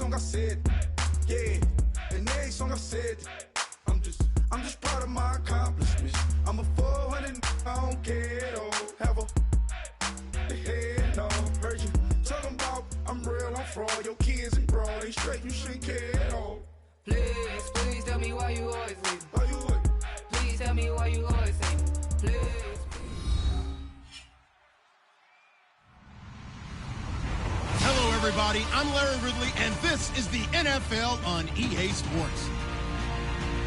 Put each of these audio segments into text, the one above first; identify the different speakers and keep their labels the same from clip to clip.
Speaker 1: song I said, yeah. And every song I said, I'm just proud of my accomplishments. I'm a 400, I don't care, though. Have a head, no. Heard you talking about I'm real, I'm fraud. Your kids and broad ain't straight, you shouldn't care at all.
Speaker 2: Please, please tell me why you always leave.
Speaker 1: Why you would?
Speaker 2: Please tell me why you always leave. Please.
Speaker 3: Hello, everybody. I'm Larry Ridley, and this is the NFL on EA Sports.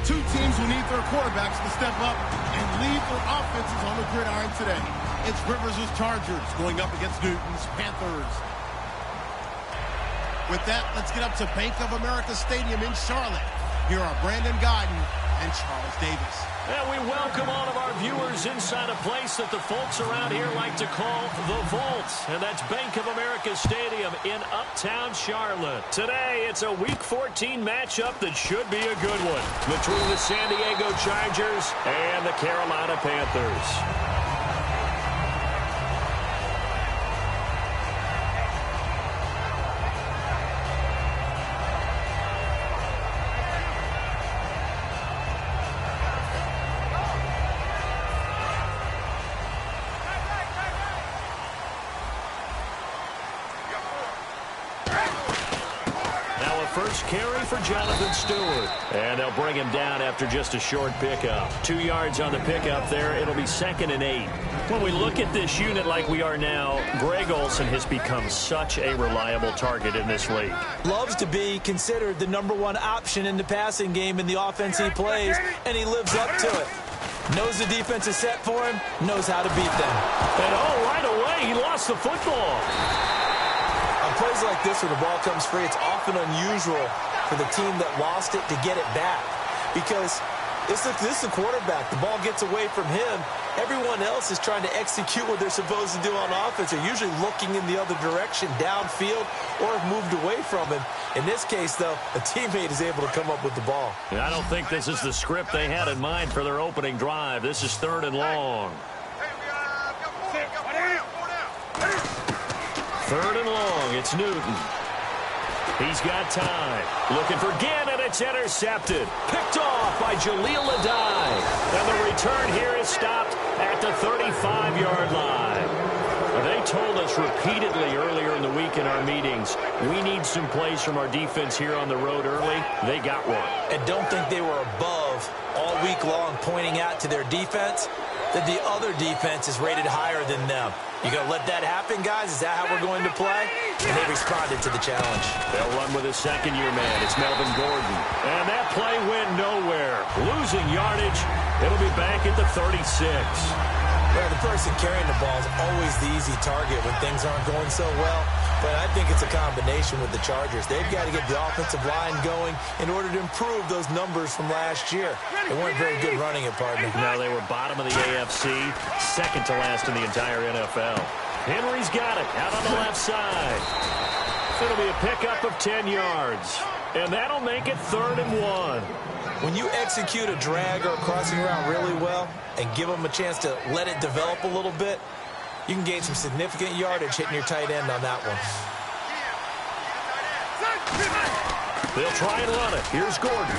Speaker 3: Two teams will need their quarterbacks to step up and lead their offenses on the gridiron today. It's Rivers' Chargers going up against Newton's Panthers. With that, let's get up to Bank of America Stadium in Charlotte. Here are Brandon Gaudin and Charles Davis.
Speaker 4: And we welcome all of our viewers inside a place that the folks around here like to call the Vault. And that's Bank of America Stadium in Uptown Charlotte. Today, it's a Week 14 matchup that should be a good one between the San Diego Chargers and the Carolina Panthers. First carry for Jonathan Stewart. And they'll bring him down after just a short pickup. 2 yards on the pickup there. It'll be 2nd and 8. When we look at this unit like we are now, Greg Olsen has become such a reliable target in this league.
Speaker 5: Loves to be considered the #1 option in the passing game in the offense he plays, and he lives up to it. Knows the defense is set for him, knows how to beat them.
Speaker 4: And right away, he lost the football.
Speaker 5: On plays like this where the ball comes free, it's often unusual for the team that lost it to get it back. Because this is the quarterback. The ball gets away from him. Everyone else is trying to execute what they're supposed to do on offense. They're usually looking in the other direction, downfield, or have moved away from him. In this case, though, a teammate is able to come up with the ball.
Speaker 4: And I don't think this is the script they had in mind for their opening drive. This is 3rd and long. 3rd and long, it's Newton. He's got time. Looking for Gannon, it's intercepted. Picked off by Jaleel Adai. And the return here is stopped at the 35-yard line. They told us repeatedly earlier in the week in our meetings, we need some plays from our defense here on the road early. They got one.
Speaker 5: And don't think they were above all week long pointing out to their defense that the other defense is rated higher than them. You going to let that happen, guys? Is that how we're going to play? And they responded to the challenge.
Speaker 4: They'll run with a second-year man. It's Melvin Gordon. And that play went nowhere. Losing yardage. It'll be back at the 36.
Speaker 5: Well, the person carrying the ball is always the easy target when things aren't going so well. But I think it's a combination with the Chargers. They've got to get the offensive line going in order to improve those numbers from last year. They weren't very good running it, partner.
Speaker 4: No, they were bottom of the AFC, second to last in the entire NFL. Henry's got it out on the left side. It'll be a pickup of 10 yards. And that'll make it 3rd and 1.
Speaker 5: When you execute a drag or a crossing route really well and give them a chance to let it develop a little bit, you can gain some significant yardage hitting your tight end on that one.
Speaker 4: They'll try and run it. Here's Gordon.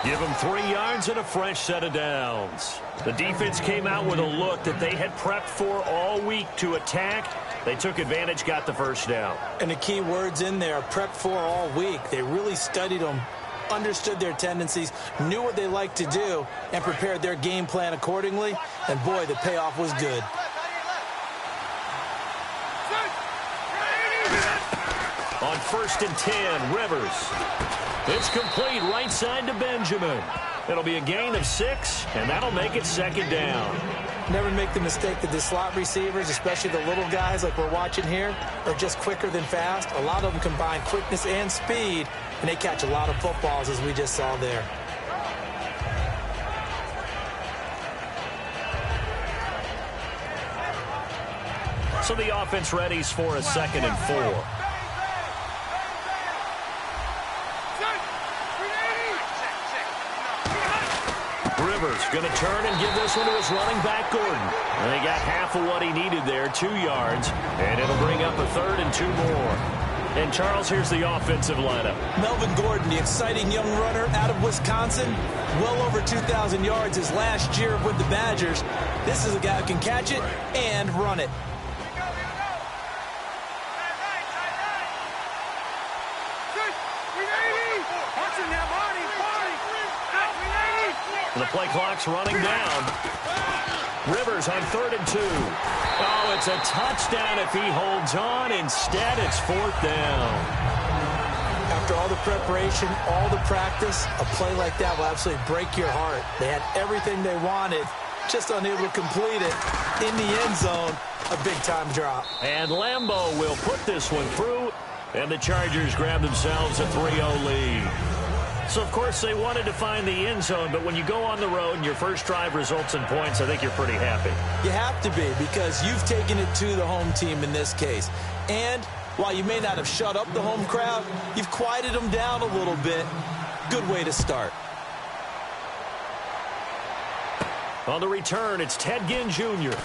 Speaker 4: Give him 3 yards and a fresh set of downs. The defense came out with a look that they had prepped for all week to attack. They took advantage, got the first down.
Speaker 5: And the key words in there, prepped for all week. They really studied them, understood their tendencies, knew what they liked to do, and prepared their game plan accordingly. And boy, the payoff was good.
Speaker 4: On 1st and 10, Rivers. It's complete right side to Benjamin. It'll be a gain of 6, and that'll make it 2nd down.
Speaker 5: Never make the mistake that the slot receivers, especially the little guys like we're watching here, are just quicker than fast. A lot of them combine quickness and speed, and they catch a lot of footballs, as we just saw there.
Speaker 4: So the offense readies for a 2nd and 4. Rivers going to turn and give this one to his running back, Gordon. And they got half of what he needed there, 2 yards. And it'll bring up a 3rd and 2 more. And, Charles, here's the offensive lineup.
Speaker 5: Melvin Gordon, the exciting young runner out of Wisconsin. Well over 2,000 yards his last year with the Badgers. This is a guy who can catch it and run it.
Speaker 4: The play clock's running down. Rivers on 3rd and 2. Oh, it's a touchdown if he holds on. Instead, it's 4th down.
Speaker 5: After all the preparation, all the practice, a play like that will absolutely break your heart. They had everything they wanted, just unable to complete it. In the end zone, a big-time drop.
Speaker 4: And Lambeau will put this one through, and the Chargers grab themselves a 3-0 lead. So, of course, they wanted to find the end zone, but when you go on the road and your first drive results in points, I think you're pretty happy.
Speaker 5: You have to be, because you've taken it to the home team in this case. And while you may not have shut up the home crowd, you've quieted them down a little bit. Good way to start.
Speaker 4: On the return, it's Ted Ginn Jr.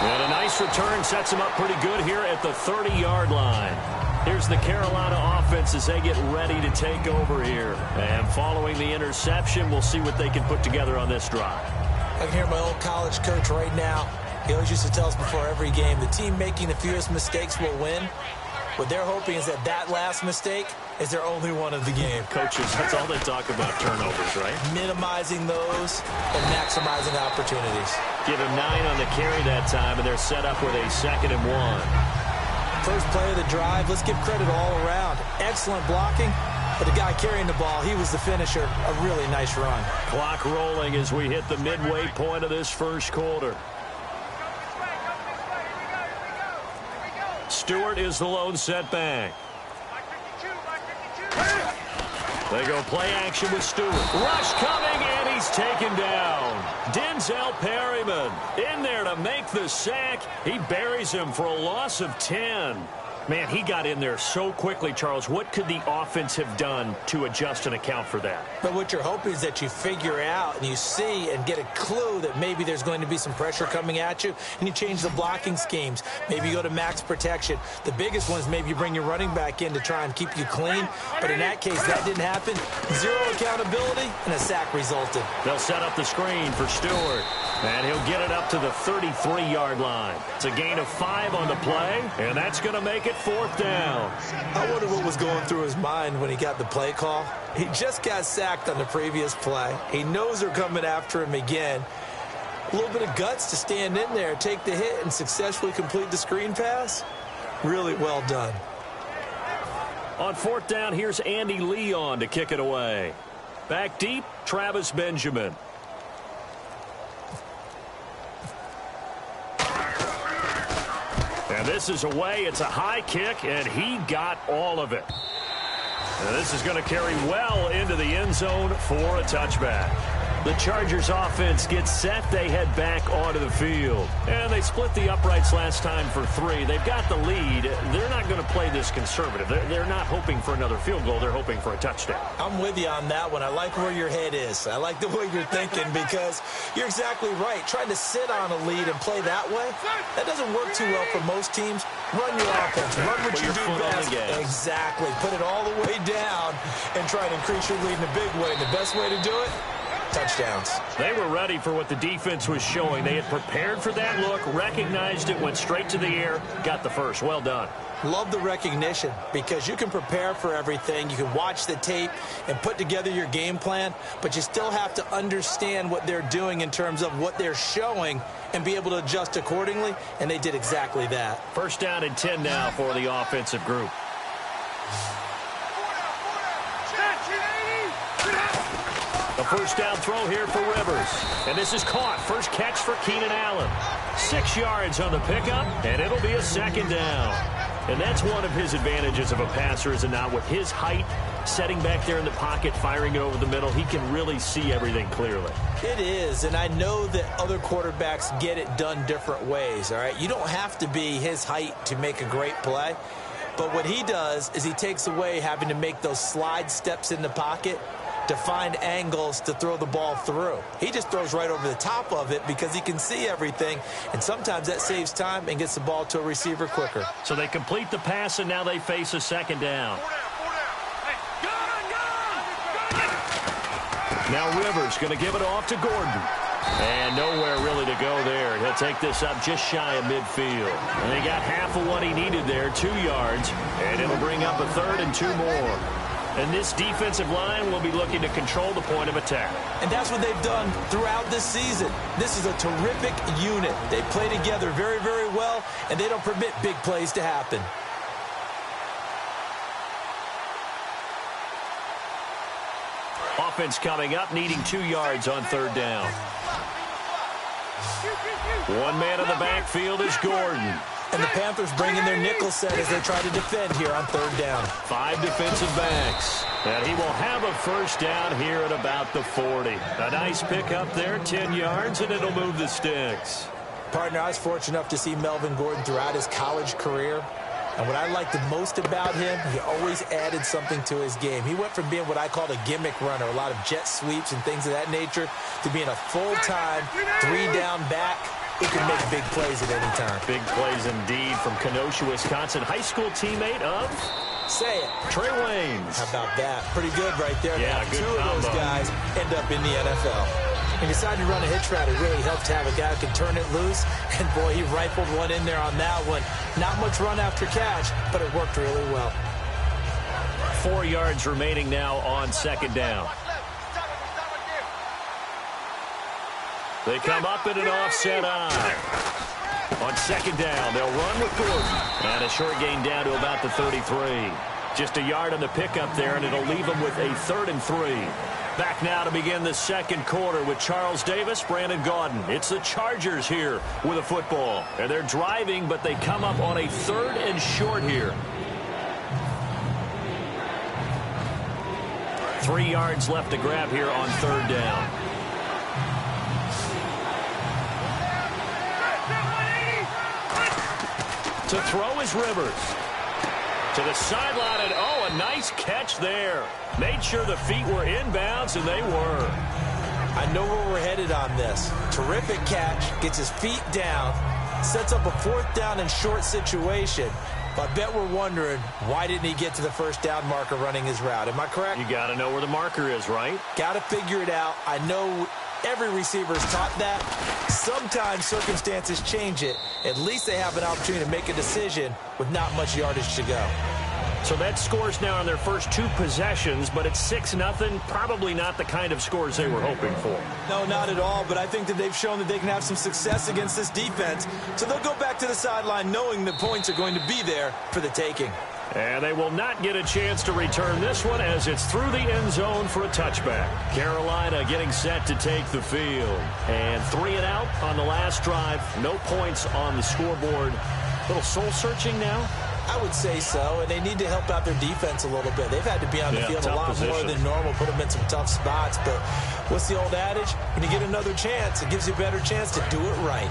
Speaker 4: And a nice return sets him up pretty good here at the 30-yard line. Here's the Carolina offense as they get ready to take over here. And following the interception, we'll see what they can put together on this drive.
Speaker 5: I can hear my old college coach right now. He always used to tell us before every game, the team making the fewest mistakes will win. What they're hoping is that last mistake is their only one of the game.
Speaker 4: Coaches, that's all they talk about, turnovers, right?
Speaker 5: Minimizing those and maximizing opportunities.
Speaker 4: Give him 9 on the carry that time, and they're set up with a 2nd and 1.
Speaker 5: First play of the drive, let's give credit all around. Excellent blocking, but the guy carrying the ball, he was the finisher. A really nice run.
Speaker 4: Clock rolling as we hit the midway point of this first quarter. Stewart is the lone setback. They go play action with Stewart. Rush coming, and he's taken down. Denzel Perryman in there to make the sack. He buries him for a loss of 10. Man, he got in there so quickly, Charles. What could the offense have done to adjust and account for that?
Speaker 5: But what you're hoping is that you figure out and you see and get a clue that maybe there's going to be some pressure coming at you, and you change the blocking schemes. Maybe you go to max protection. The biggest one is maybe you bring your running back in to try and keep you clean. But in that case, that didn't happen. Zero accountability, and a sack resulted.
Speaker 4: They'll set up the screen for Stewart. And he'll get it up to the 33-yard line. It's a gain of 5 on the play, and that's going to make it 4th down.
Speaker 5: I wonder what was going through his mind when he got the play call. He just got sacked on the previous play. He knows they're coming after him again. A little bit of guts to stand in there, take the hit, and successfully complete the screen pass. Really well done.
Speaker 4: On 4th down, here's Andy Leon to kick it away. Back deep, Travis Benjamin. And this is away. It's a high kick, and he got all of it. And this is going to carry well into the end zone for a touchback. The Chargers offense gets set. They head back onto the field. And they split the uprights last time for 3. They've got the lead. They're not going to play this conservative. They're not hoping for another field goal. They're hoping for a touchdown.
Speaker 5: I'm with you on that one. I like where your head is. I like the way you're thinking, because you're exactly right. Trying to sit on a lead and play that way, that doesn't work too well for most teams. Run your offense. Run what you do best. Exactly. Put it all the way down and try to increase your lead in a big way. And the best way to do it, touchdowns.
Speaker 4: They were ready for what the defense was showing. They had prepared for that look, recognized it, went straight to the air, got the first. Well done.
Speaker 5: Love the recognition, because you can prepare for everything. You can watch the tape and put together your game plan, but you still have to understand what they're doing in terms of what they're showing and be able to adjust accordingly, and they did exactly that.
Speaker 4: 1st down and 10 now for the offensive group. The 1st down throw here for Rivers. And this is caught. First catch for Keenan Allen. 6 yards on the pickup, and it'll be a 2nd down. And that's one of his advantages of a passer, is it not? With his height, setting back there in the pocket, firing it over the middle, he can really see everything clearly.
Speaker 5: It is, and I know that other quarterbacks get it done different ways, all right? You don't have to be his height to make a great play. But what he does is he takes away having to make those slide steps in the pocket. to find angles to throw the ball through. He just throws right over the top of it because he can see everything, and sometimes that saves time and gets the ball to a receiver quicker.
Speaker 4: So they complete the pass, and now they face a second down. Now Rivers going to give it off to Gordon. And nowhere really to go there. He'll take this up just shy of midfield. And he got half of what he needed there, 2 yards. And it'll bring up a 3rd and 2 more. And this defensive line will be looking to control the point of attack.
Speaker 5: And that's what they've done throughout this season. This is a terrific unit. They play together very, very well, and they don't permit big plays to happen.
Speaker 4: Offense coming up, needing 2 yards on 3rd down. One man in the backfield is Gordon.
Speaker 5: And the Panthers bring in their nickel set as they try to defend here on 3rd down.
Speaker 4: 5 defensive backs. And he will have a first down here at about the 40. A nice pickup there, 10 yards, and it'll move the sticks.
Speaker 5: Partner, I was fortunate enough to see Melvin Gordon throughout his college career. And what I liked the most about him, he always added something to his game. He went from being what I called a gimmick runner, a lot of jet sweeps and things of that nature, to being a full-time 3-down back who can make big plays at any time.
Speaker 4: Big plays indeed from Kenosha, Wisconsin. High school teammate of?
Speaker 5: Say it.
Speaker 4: Trey Waynes.
Speaker 5: How about that? Pretty good right there.
Speaker 4: Yeah,
Speaker 5: now,
Speaker 4: good
Speaker 5: 2 of those guys end up in the NFL. He decided to run a hitch route. It really helped to have a guy who can turn it loose. And, boy, he rifled one in there on that one. Not much run after catch, but it worked really well.
Speaker 4: 4 yards remaining now on 2nd down. They come up in an offset eye. On 2nd down, they'll run with Gordon. And a short gain down to about the 33. Just a yard on the pickup there, and it'll leave them with a 3rd and 3. Back now to begin the 2nd quarter with Charles Davis, Brandon Gaudin. It's the Chargers here with a football. And they're driving, but they come up on a 3rd and short here. 3 yards left to grab here on 3rd down. To throw is Rivers. To the sideline, and oh, a nice catch there. Made sure the feet were inbounds, and they were.
Speaker 5: I know where we're headed on this. Terrific catch, gets his feet down, sets up a 4th down and short situation. But I bet we're wondering, why didn't he get to the 1st down marker running his route? Am I correct?
Speaker 4: You got to know where the marker is, right?
Speaker 5: Got to figure it out. I know every receiver is taught that. Sometimes circumstances change it. At least they have an opportunity to make a decision with not much yardage to go.
Speaker 4: So that scores now on their first 2 possessions, but it's 6-0. Probably not the kind of scores they were hoping for.
Speaker 5: No, not at all, but I think that they've shown that they can have some success against this defense. So they'll go back to the sideline knowing the points are going to be there for the taking.
Speaker 4: And they will not get a chance to return this one as it's through the end zone for a touchback. Carolina getting set to take the field. And 3 and out on the last drive. No points on the scoreboard. Little soul-searching now?
Speaker 5: I would say so, and they need to help out their defense a little bit. They've had to be on the field a lot more than normal, put them in some tough spots. But what's the old adage? When you get another chance, it gives you a better chance to do it right.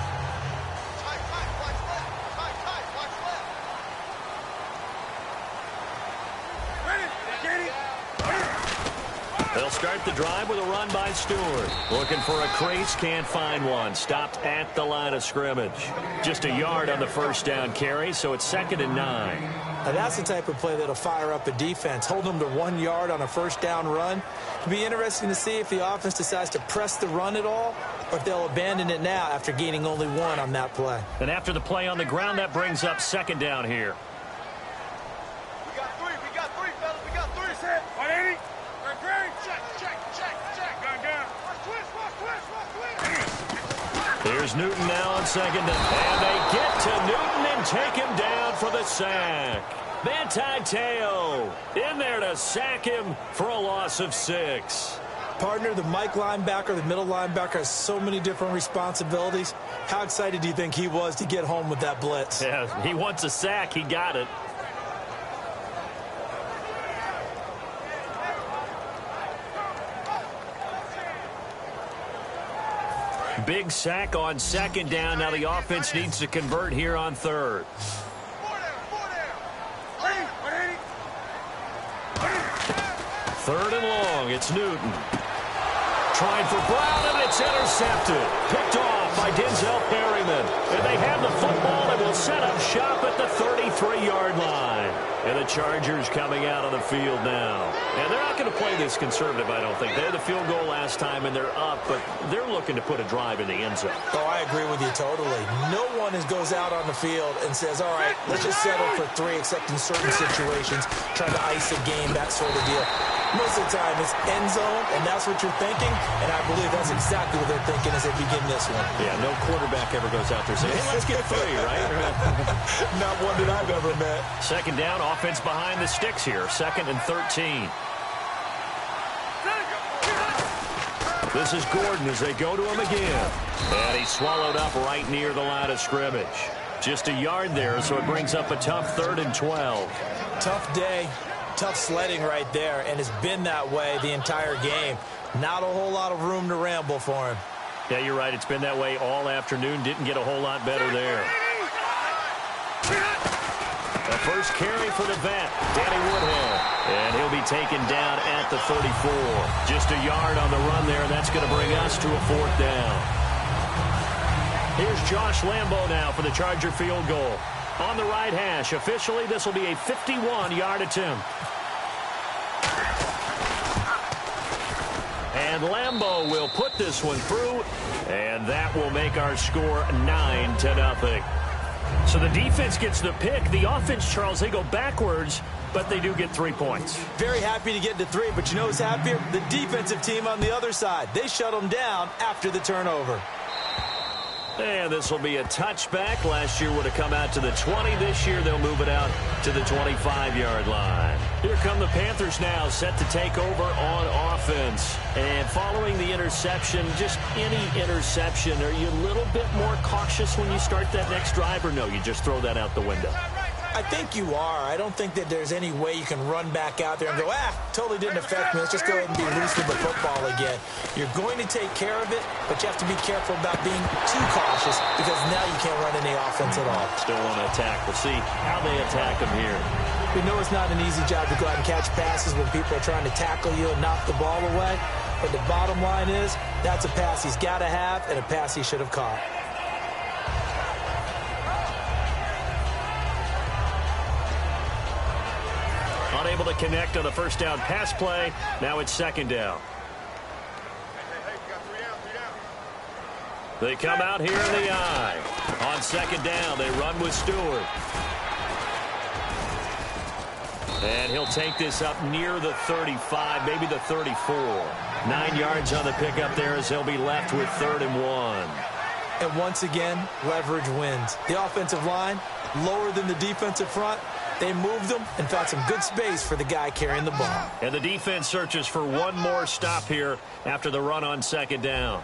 Speaker 4: They'll start the drive with a run by Stewart. Looking for a crease, can't find one. Stopped at the line of scrimmage. Just a yard on the 1st down carry, so it's 2nd and 9.
Speaker 5: Now that's the type of play that'll fire up a defense. Hold them to 1 yard on a 1st down run. It'll be interesting to see if the offense decides to press the run at all, or if they'll abandon it now after gaining only 1 on that play.
Speaker 4: And after the play on the ground, that brings up 2nd down here.
Speaker 1: We got 3, fellas, we got 3. Set. 180. Check.
Speaker 4: Here's Newton now on 2nd down. And they get to Newton and take him down for the sack. Manti Te'o in there to sack him for a loss of 6.
Speaker 5: Partner, the Mike linebacker, the middle linebacker, has so many different responsibilities. How excited do you think he was to get home with that blitz?
Speaker 4: Yeah, he wants a sack. He got it. Big sack on 2nd down. Now the offense needs to convert here on 3rd. 3rd and long. It's Newton. Trying for Brown, and it's intercepted. Picked off by Denzel Perryman. And they have the football and will set up shop at the 33-yard line. And the Chargers coming out on the field now. And they're not going to play this conservative, I don't think. They had the field goal last time, and they're up, but they're looking to put a drive in the end zone.
Speaker 5: Oh, I agree with you totally. No one goes out on the field and says, all right, let's just settle for 3, except in certain situations, trying to ice a game, that sort of deal. Most of the time, it's end zone, and that's what you're thinking, and I believe that's exactly what they're thinking as they begin this one.
Speaker 4: Yeah, no quarterback ever goes out there saying, hey, let's get 3, right?
Speaker 5: Not one that I've ever met.
Speaker 4: 2nd down, offense behind the sticks here. 2nd and 13. This is Gordon as they go to him again. And he's swallowed up right near the line of scrimmage. Just a yard there, so it brings up a tough 3rd and 12.
Speaker 5: Tough day. Tough sledding right there, and it's been that way the entire game. Not a whole lot of room to ramble for him.
Speaker 4: Yeah, you're right. It's been that way all afternoon. Didn't get a whole lot better there. The first carry for the vet, Danny Woodhead. And he'll be taken down at the 34. Just a yard on the run there. That's going to bring us to a 4th down. Here's Josh Lambo now for the Charger field goal. On the right hash. Officially, this will be a 51-yard attempt. And Lambo will put this one through, and that will make our score 9-0. So the defense gets the pick. The offense, Charles, they go backwards, but they do get 3 points.
Speaker 5: Very happy to get to 3, but you know who's happier? The defensive team on the other side. They shut them down after the turnover.
Speaker 4: And this will be a touchback. Last year would have come out to the 20. This year they'll move it out to the 25-yard line. Here come the Panthers now, set to take over on offense. And following the interception, just any interception, are you a little bit more cautious when you start that next drive, or no, you just throw that out the window?
Speaker 5: I think you are. I don't think that there's any way you can run back out there and go, totally didn't affect me. Let's just go ahead and be loose with the football again. You're going to take care of it, but you have to be careful about being too cautious because now you can't run any offense at all.
Speaker 4: Still want to attack. We'll see how they attack them here.
Speaker 5: We know it's not an easy job to go out and catch passes when people are trying to tackle you and knock the ball away, but the bottom line is that's a pass he's got to have and a pass he should have caught.
Speaker 4: Unable to connect on the first down pass play. Now it's 2nd down. They come out here in the eye. On 2nd down, they run with Stewart. And he'll take this up near the 35, maybe the 34. 9 yards on the pickup there as they'll be left with 3rd and 1.
Speaker 5: And once again, leverage wins. The offensive line, lower than the defensive front. They moved them and found some good space for the guy carrying the ball.
Speaker 4: And the defense searches for one more stop here after the run on 2nd down.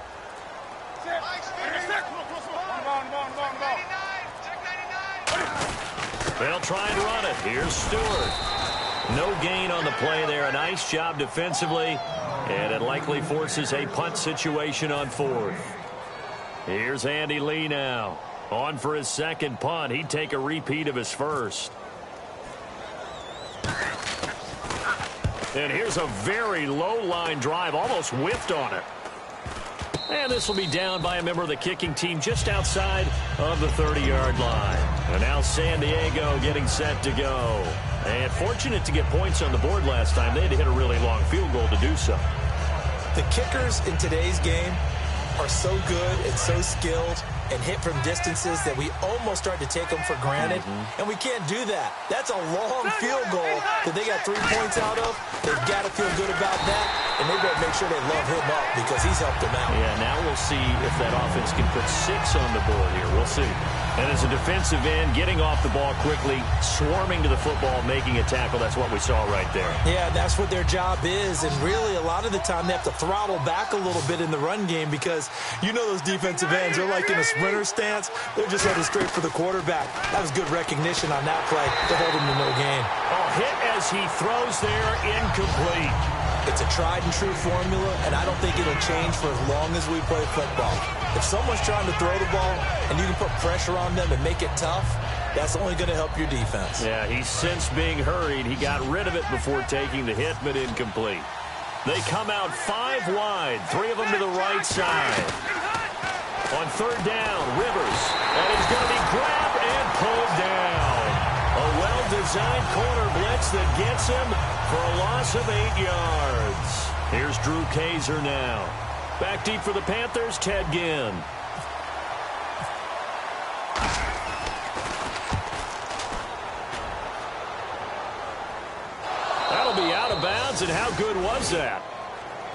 Speaker 4: They'll try and run it. Here's Stewart. No gain on the play there. A nice job defensively. And it likely forces a punt situation on 4th. Here's Andy Lee now. On for his 2nd punt. He'd take a repeat of his 1st. And here's a very low line drive, almost whiffed on it. And this will be down by a member of the kicking team just outside of the 30-yard line. And now San Diego getting set to go. And fortunate to get points on the board last time. They had to hit a really long field goal to do so.
Speaker 5: The kickers in today's game are so good and so skilled and hit from distances that we almost start to take them for granted. And we can't do that. That's a long field goal that they got 3 points out of. They've got to feel good about that, and they better make sure they love him up because he's helped them out.
Speaker 4: Yeah, now we'll see if that offense can put 6 on the board here. We'll see. And as a defensive end, getting off the ball quickly, swarming to the football, making a tackle, that's what we saw right there.
Speaker 5: Yeah, that's what their job is, and really a lot of the time they have to throttle back a little bit in the run game because you know those defensive ends, they're like in a sprinter stance. They're just headed straight for the quarterback. That was good recognition on that play to hold him to no gain.
Speaker 4: Oh, hit as he throws there, incomplete.
Speaker 5: It's a tried-and-true formula, and I don't think it'll change for as long as we play football. If someone's trying to throw the ball and you can put pressure on them and make it tough, that's only going to help your defense.
Speaker 4: Yeah, he's since being hurried. He got rid of it before taking the hit, but incomplete. They come out 5 wide, 3 of them to the right side. On third down, Rivers, and he's going to be grabbed and pulled down. A well-designed corner blitz that gets him for a loss of 8 yards. Here's Drew Kaiser now. Back deep for the Panthers, Ted Ginn. That'll be out of bounds, and how good was that?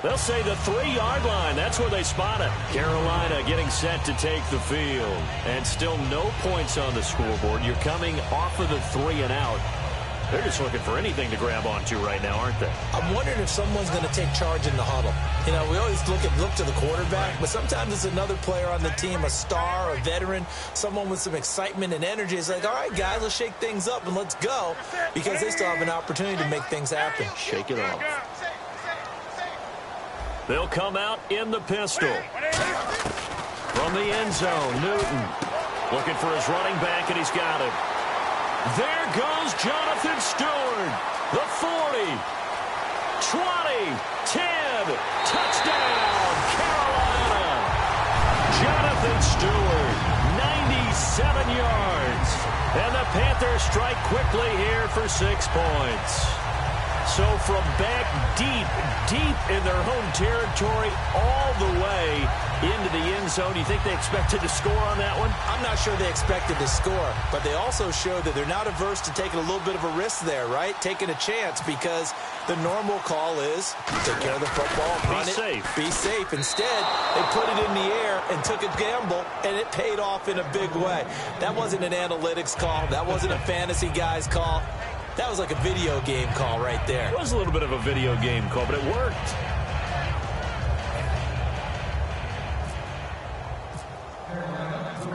Speaker 4: They'll say the 3-yard line. That's where they spot it. Carolina getting set to take the field. And still no points on the scoreboard. You're coming off of the 3 and out. They're just looking for anything to grab onto right now, aren't they?
Speaker 5: I'm wondering if someone's going to take charge in the huddle. You know, we always look to the quarterback, but sometimes it's another player on the team, a star, a veteran, someone with some excitement and energy. It's like, all right, guys, let's shake things up and let's go, because they still have an opportunity to make things happen.
Speaker 4: Shake it off. They'll come out in the pistol. From the end zone, Newton looking for his running back, and he's got it. There goes Jonathan Stewart. The 40, 20, 10, touchdown, Carolina. Jonathan Stewart, 97 yards. And the Panthers strike quickly here for 6 points. So from back deep in their home territory all the way into the end zone, you think they expected to score on that one?
Speaker 5: I'm not sure they expected to score, but they also showed that they're not averse to taking a little bit of a risk there, right? Taking a chance, because the normal call is take care of the football, run it, be safe. Instead, they put it in the air and took a gamble, and it paid off in a big way. That wasn't an analytics call. That wasn't a fantasy guy's call. That was like a video game call right there.
Speaker 4: It was a little bit of a video game call, but it worked.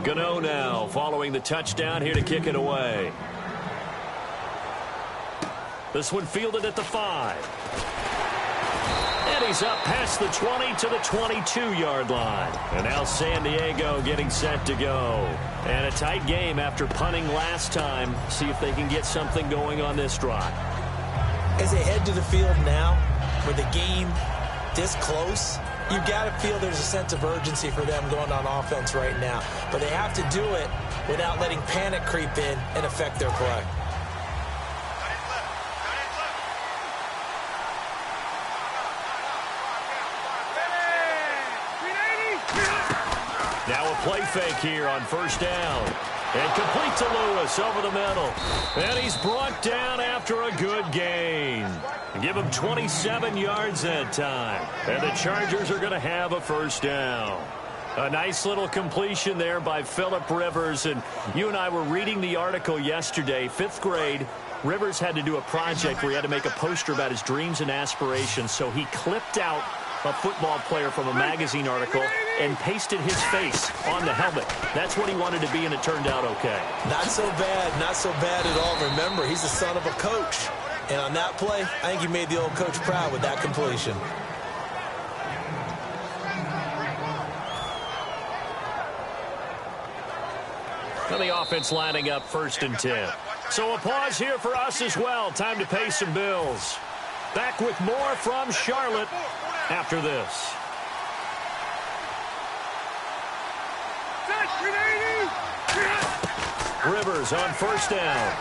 Speaker 4: Gano now following the touchdown here to kick it away. This one fielded at the 5. And he's up past the 20 to the 22-yard line. And now San Diego getting set to go. And a tight game after punting last time. See if they can get something going on this drive.
Speaker 5: As they head to the field now, with the game this close, you've got to feel there's a sense of urgency for them going on offense right now. But they have to do it without letting panic creep in and affect their play.
Speaker 4: Now a play fake here on first down. And complete to Lewis over the middle. And he's brought down after a good gain. Give him 27 yards that time. And the Chargers are going to have a first down. A nice little completion there by Phillip Rivers. And you and I were reading the article yesterday, 5th grade. Rivers had to do a project where he had to make a poster about his dreams and aspirations. So he clipped out a football player from a magazine article and pasted his face on the helmet. That's what he wanted to be, and it turned out okay. Not so bad at all. Remember, he's the son of a coach. And on that play, I think he made the old coach proud with that completion. And the offense lining up 1st and 10. So a pause here for us as well. Time to pay some bills. Back with more from Charlotte after this. Rivers on first down.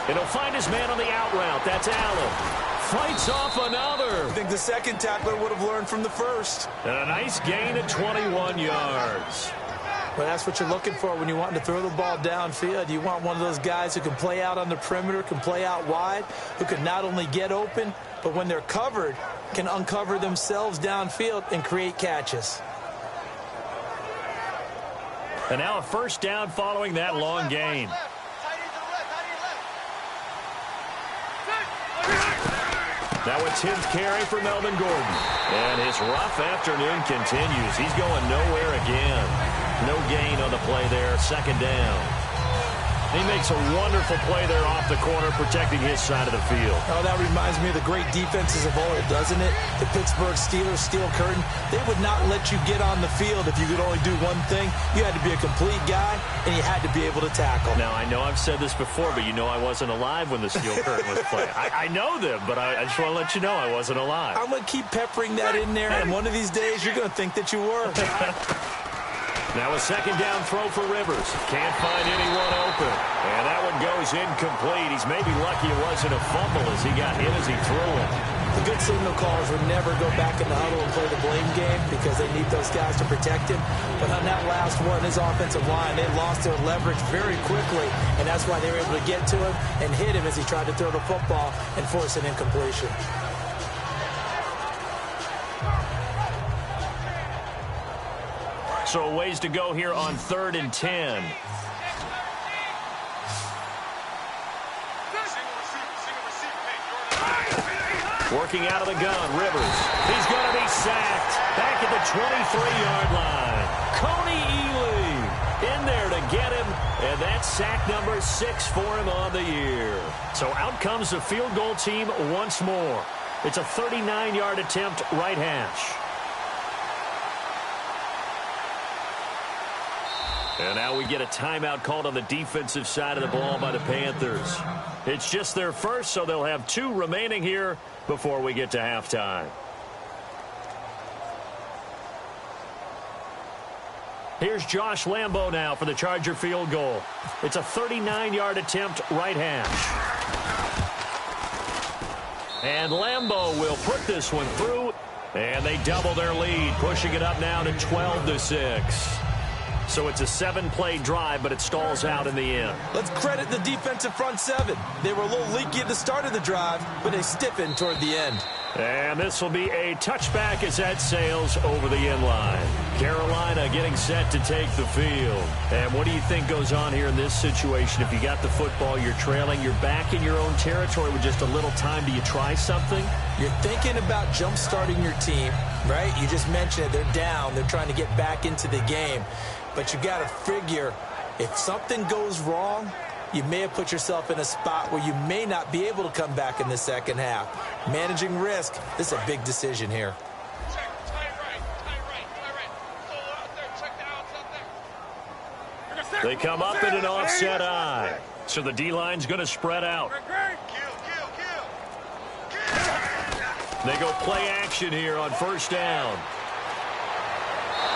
Speaker 4: And he'll find his man on the out route. That's Allen. Fights off another.
Speaker 5: I think the second tackler would have learned from the first.
Speaker 4: And a nice gain at 21 yards.
Speaker 5: Well, that's what you're looking for when you want to throw the ball downfield. You want one of those guys who can play out on the perimeter, can play out wide, who can not only get open, but when they're covered, can uncover themselves downfield and create catches.
Speaker 4: And now a first down following that long gain. Now a 10th carry for Melvin Gordon. And his rough afternoon continues. He's going nowhere again. No gain on the play there. 2nd down. He makes a wonderful play there off the corner, protecting his side of the field.
Speaker 5: Oh, that reminds me of the great defenses of old, doesn't it? The Pittsburgh Steelers, Steel Curtain, they would not let you get on the field if you could only do one thing. You had to be a complete guy, and you had to be able to tackle.
Speaker 4: Now, I know I've said this before, but you know I wasn't alive when the Steel Curtain was playing. I know them, but I just want to let you know I wasn't alive.
Speaker 5: I'm going to keep peppering that in there, and one of these days you're going to think that you were.
Speaker 4: Now a second down throw for Rivers. Can't find anyone open. And that one goes incomplete. He's maybe lucky it wasn't a fumble as he got hit as he threw it.
Speaker 5: The good signal callers would never go back in the huddle and play the blame game because they need those guys to protect him. But on that last one, his offensive line, they lost their leverage very quickly, and that's why they were able to get to him and hit him as he tried to throw the football and force an incompletion.
Speaker 4: So a ways to go here on 3rd and 10. Working out of the gun, Rivers. He's going to be sacked. Back at the 23-yard line. Coney Ely in there to get him. And that's sack number 6 for him on the year. So out comes the field goal team once more. It's a 39-yard attempt, right hash. And now we get a timeout called on the defensive side of the ball by the Panthers. It's just their first, so they'll have 2 remaining here before we get to halftime. Here's Josh Lambo now for the Charger field goal. It's a 39-yard attempt, right hash. And Lambo will put this one through, and they double their lead, pushing it up now to 12-6. So it's a 7-play drive, but it stalls out in the end.
Speaker 5: Let's credit the defensive front 7. They were a little leaky at the start of the drive, but they stiffened toward the end.
Speaker 4: And this will be a touchback as that sails over the end line. Carolina getting set to take the field. And what do you think goes on here in this situation? If you got the football, you're trailing, you're back in your own territory with just a little time. Do you try something?
Speaker 5: You're thinking about jump-starting your team, right? You just mentioned it. They're down. They're trying to get back into the game. But you got to figure, if something goes wrong, you may have put yourself in a spot where you may not be able to come back in the second half. Managing risk, this is a big decision here.
Speaker 4: They come up in an offset eye. So the D-line's going to spread out. They go play action here on first down.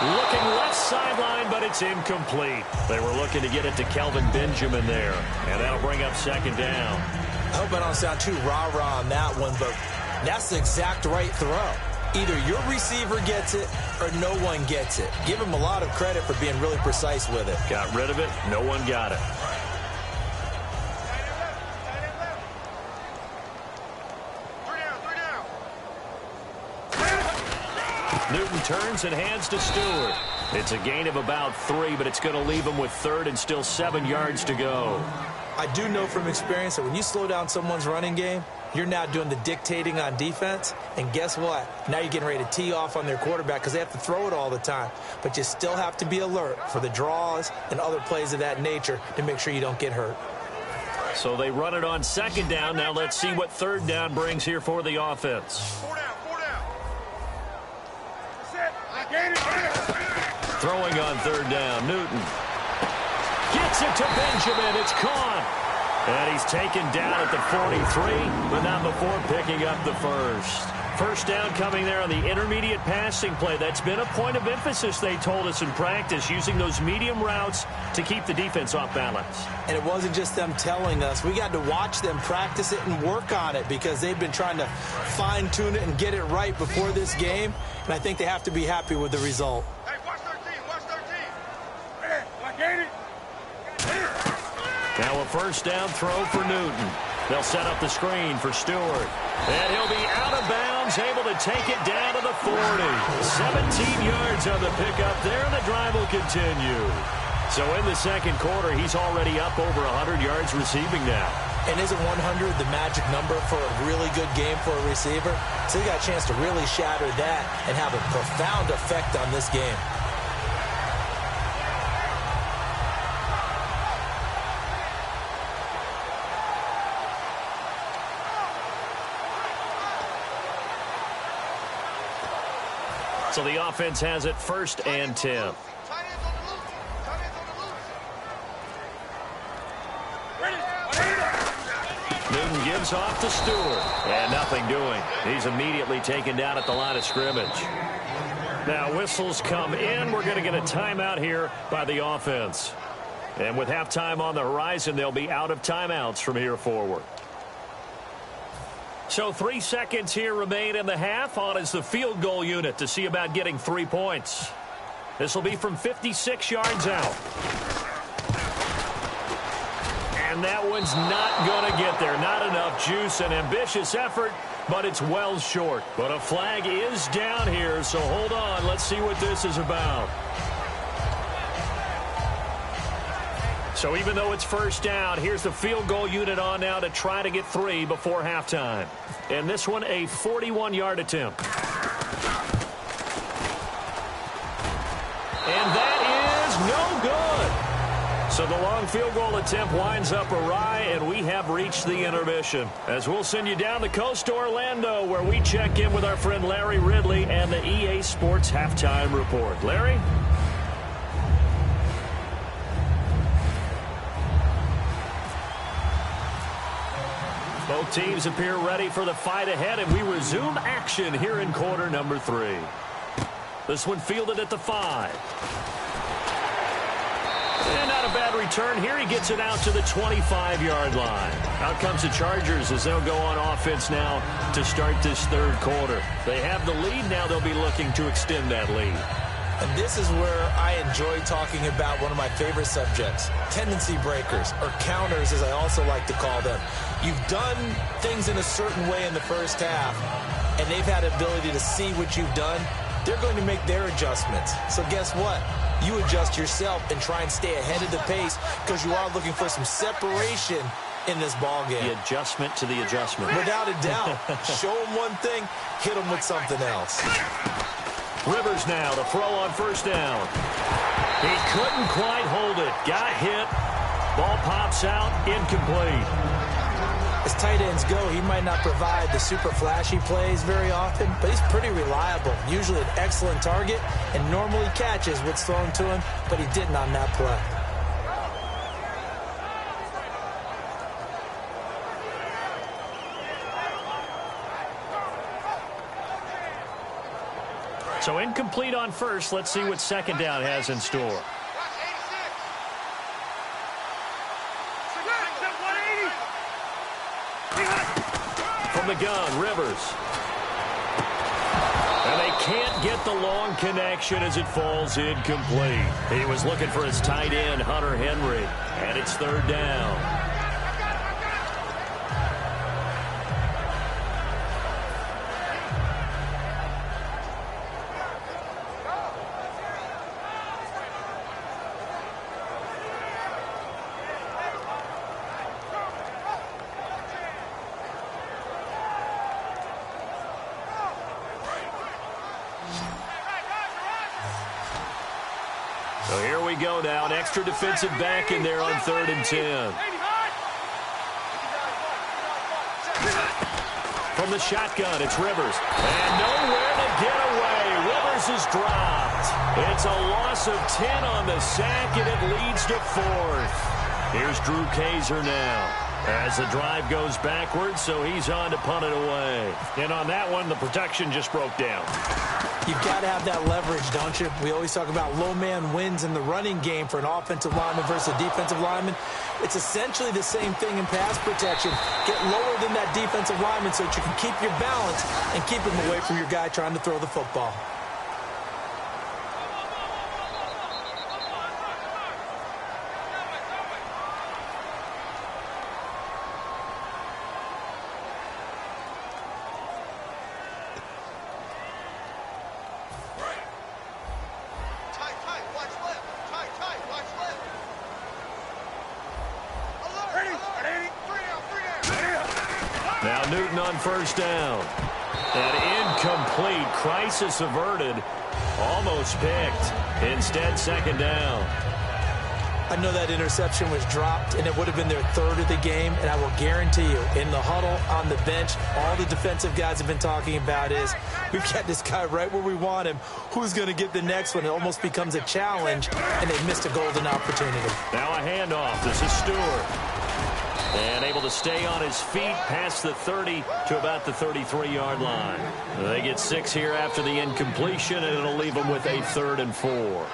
Speaker 4: Looking left sideline, but it's incomplete. They were looking to get it to Kelvin Benjamin there. And that'll bring up second down.
Speaker 5: I hope I don't sound too rah-rah on that one, but that's the exact right throw. Either your receiver gets it or no one gets it. Give him a lot of credit for being really precise with it.
Speaker 4: Got rid of it. No one got it. Newton turns and hands to Stewart. It's a gain of about 3, but it's going to leave him with 3rd and still 7 yards to go.
Speaker 5: I do know from experience that when you slow down someone's running game, you're now doing the dictating on defense. And guess what? Now you're getting ready to tee off on their quarterback because they have to throw it all the time. But you still have to be alert for the draws and other plays of that nature to make sure you don't get hurt.
Speaker 4: So they run it on second down. Now let's see what third down brings here for the offense. Throwing on third down, Newton. Gets it to Benjamin. It's caught. And he's taken down at the 43, but not before picking up the first. First down coming there on the intermediate passing play. That's been a point of emphasis, they told us in practice, using those medium routes to keep the defense off balance.
Speaker 5: And it wasn't just them telling us. We got to watch them practice it and work on it because they've been trying to fine-tune it and get it right before this game. And I think they have to be happy with the result.
Speaker 1: Hey, watch their team. Watch their team. Hey, I get it.
Speaker 4: Now a first down throw for Newton. They'll set up the screen for Stewart. And he'll be out of bounds, able to take it down to the 40. 17 yards on the pickup there, and the drive will continue. So in the second quarter, he's already up over 100 yards receiving now.
Speaker 5: And isn't 100 the magic number for a really good game for a receiver? So he got a chance to really shatter that and have a profound effect on this game.
Speaker 4: So the offense has it 1st and 10. Newton gives off to Stewart. And nothing doing. He's immediately taken down at the line of scrimmage. Now whistles come in. We're going to get a timeout here by the offense. And with halftime on the horizon, they'll be out of timeouts from here forward. So 3 seconds here remain in the half. On is the field goal unit to see about getting 3 points. This will be from 56 yards out. And that one's not going to get there. Not enough juice. An ambitious effort, but it's well short. But a flag is down here, so hold on. Let's see what this is about. So even though it's 1st down, here's the field goal unit on now to try to get 3 before halftime. And this one, a 41-yard attempt. And that is no good. So the long field goal attempt winds up awry, and we have reached the intermission. As we'll send you down the coast to Orlando, where we check in with our friend Larry Ridley and the EA Sports Halftime Report. Larry? Both teams appear ready for the fight ahead, and we resume action here in quarter number 3. This one fielded at the 5. And not a bad return here. He gets it out to the 25-yard line. Out comes the Chargers as they'll go on offense now to start this 3rd quarter. They have the lead. Now they'll be looking to extend that lead.
Speaker 5: And this is where I enjoy talking about one of my favorite subjects, tendency breakers, or counters as I also like to call them. You've done things in a certain way in the first half, and they've had the ability to see what you've done. They're going to make their adjustments. So guess what? You adjust yourself and try and stay ahead of the pace because you are looking for some separation in this ball game.
Speaker 4: The adjustment to the adjustment.
Speaker 5: Without a doubt. Show them one thing, hit them with something else.
Speaker 4: Rivers now to throw on 1st down. He couldn't quite hold it. Got hit. Ball pops out. Incomplete.
Speaker 5: As tight ends go, he might not provide the super flashy plays very often, but he's pretty reliable. Usually an excellent target and normally catches what's thrown to him, but he didn't on that play.
Speaker 4: So incomplete on 1st. Let's see what 2nd down has in store. From the gun, Rivers. And they can't get the long connection as it falls incomplete. He was looking for his tight end, Hunter Henry. And it's 3rd down. So here we go now. An extra defensive back in there on 3rd and 10. From the shotgun, it's Rivers. And nowhere to get away. Rivers is dropped. It's a loss of 10 on the sack, and it leads to 4th. Here's Drew Kaiser now as the drive goes backwards, so he's on to punt it away. And on that one, the protection just broke down.
Speaker 5: You've got to have that leverage, don't you? We always talk about low man wins in the running game for an offensive lineman versus a defensive lineman. It's essentially the same thing in pass protection. Get lower than that defensive lineman so that you can keep your balance and keep him away from your guy trying to throw the football.
Speaker 4: Now Newton on 1st down. And incomplete. Crisis averted. Almost picked. Instead, 2nd down.
Speaker 5: I know that interception was dropped, and it would have been their third of the game, and I will guarantee you, in the huddle, on the bench, all the defensive guys have been talking about is, we've got this guy right where we want him. Who's going to get the next one? It almost becomes a challenge, and they missed a golden opportunity.
Speaker 4: Now a handoff. This is Stewart. And able to stay on his feet past the 30 to about the 33-yard line. They get 6 here after the incompletion, and it'll leave them with a 3rd and 4.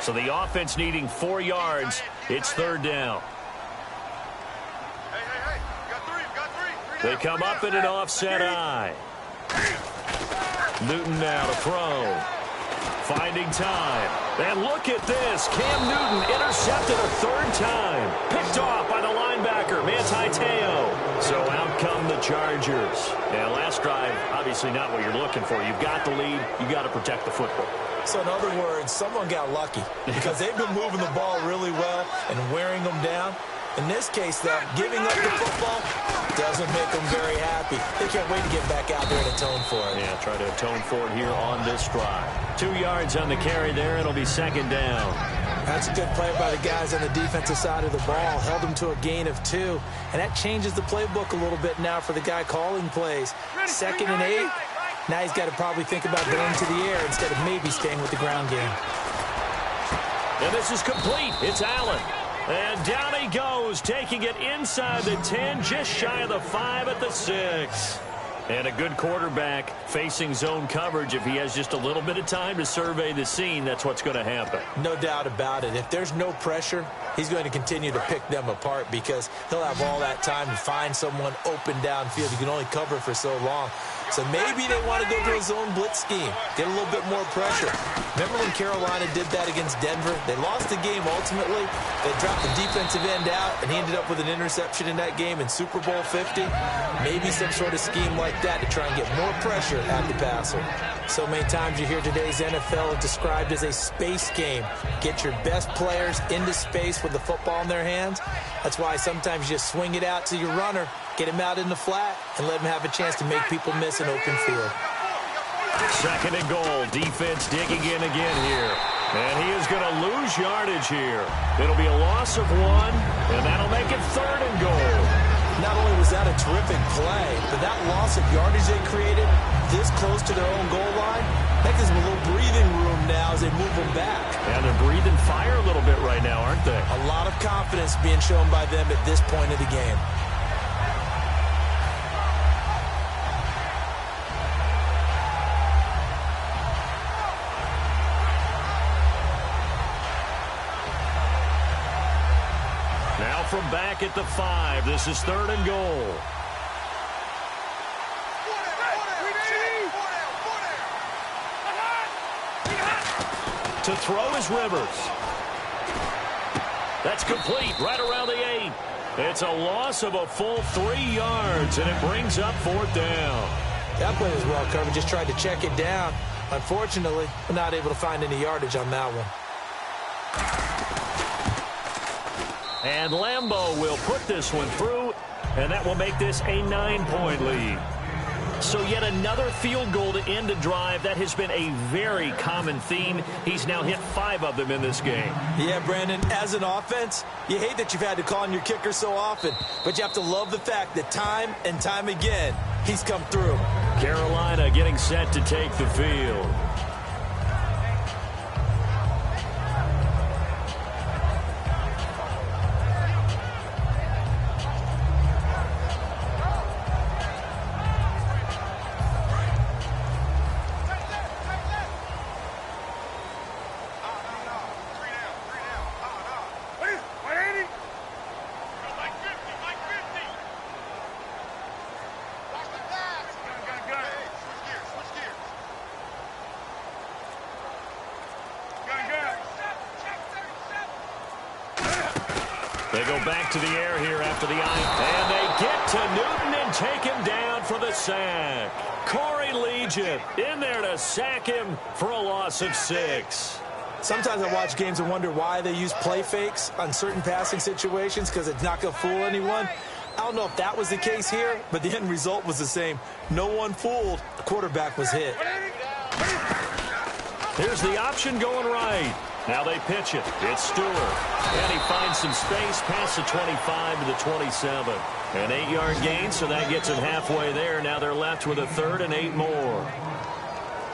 Speaker 4: So the offense needing 4 yards. It's 3rd down. They come up in an offset eye. Newton now to throw. Finding time. And look at this. Cam Newton intercepted a 3rd time. Picked off by the linebacker, Manti Te'o. So out come the Chargers. And last drive, obviously not what you're looking for. You've got the lead. You've got to protect the football.
Speaker 5: So in other words, someone got lucky because they've been moving the ball really well and wearing them down. In this case, though, giving up the football doesn't make them very happy. They can't wait to get back out there and atone for it.
Speaker 4: Yeah, try to atone for it here on this drive. 2 yards on the carry there. It'll be 2nd down.
Speaker 5: That's a good play by the guys on the defensive side of the ball. Held them to a gain of 2. And that changes the playbook a little bit now for the guy calling plays. 2nd and 8. Now he's got to probably think about going to the air instead of maybe staying with the ground game.
Speaker 4: And this is complete. It's Allen. And down he goes, taking it inside the 10, just shy of the 5 at the 6. And a good quarterback facing zone coverage. If he has just a little bit of time to survey the scene, that's what's going to happen.
Speaker 5: No doubt about it. If there's no pressure, he's going to continue to pick them apart because he'll have all that time to find someone open downfield. He can only cover for so long. So maybe they want to go to a zone blitz scheme, get a little bit more pressure. Remember when Carolina did that against Denver? They lost the game ultimately. They dropped the defensive end out, and he ended up with an interception in that game in Super Bowl 50. Maybe some sort of scheme like that to try and get more pressure at the passer. So many times you hear today's NFL described as a space game. Get your best players into space with the football in their hands. That's why sometimes you just swing it out to your runner, get him out in the flat, and let him have a chance to make people miss an open field.
Speaker 4: 2nd and goal. Defense digging in again here. And he is going to lose yardage here. It'll be a loss of 1, and that'll make it 3rd and goal.
Speaker 5: Not only was that a terrific play, but that loss of yardage they created this close to their own goal line, that gives them a little breathing room now as they move them back.
Speaker 4: And they're breathing fire a little bit right now, aren't they?
Speaker 5: A lot of confidence being shown by them at this point of the game.
Speaker 4: Now from back at the 5, this is 3rd and goal. To throw is Rivers. That's complete right around the 8. It's a loss of a full 3 yards, and it brings up 4th down.
Speaker 5: That play was well covered. Just tried to check it down. Unfortunately, we're not able to find any yardage on that one.
Speaker 4: And Lambeau will put this one through, and that will make this a 9-point lead. So yet another field goal to end a drive. That has been a very common theme. He's now hit 5 of them in this game.
Speaker 5: Yeah, Brandon, as an offense, you hate that you've had to call on your kicker so often, but you have to love the fact that time and time again, he's come through.
Speaker 4: Carolina getting set to take the field. They go back to the air here after the eye. And they get to Newton and take him down for the sack. Corey Legion in there to sack him for a loss of 6.
Speaker 5: Sometimes I watch games and wonder why they use play fakes on certain passing situations because it's not going to fool anyone. I don't know if that was the case here, but the end result was the same. No one fooled. The quarterback was hit.
Speaker 4: Here's the option going right. Now they pitch it. It's Stewart. And he finds some space past the 25 to the 27. An 8-yard gain, so that gets him halfway there. Now they're left with a 3rd and 8 more.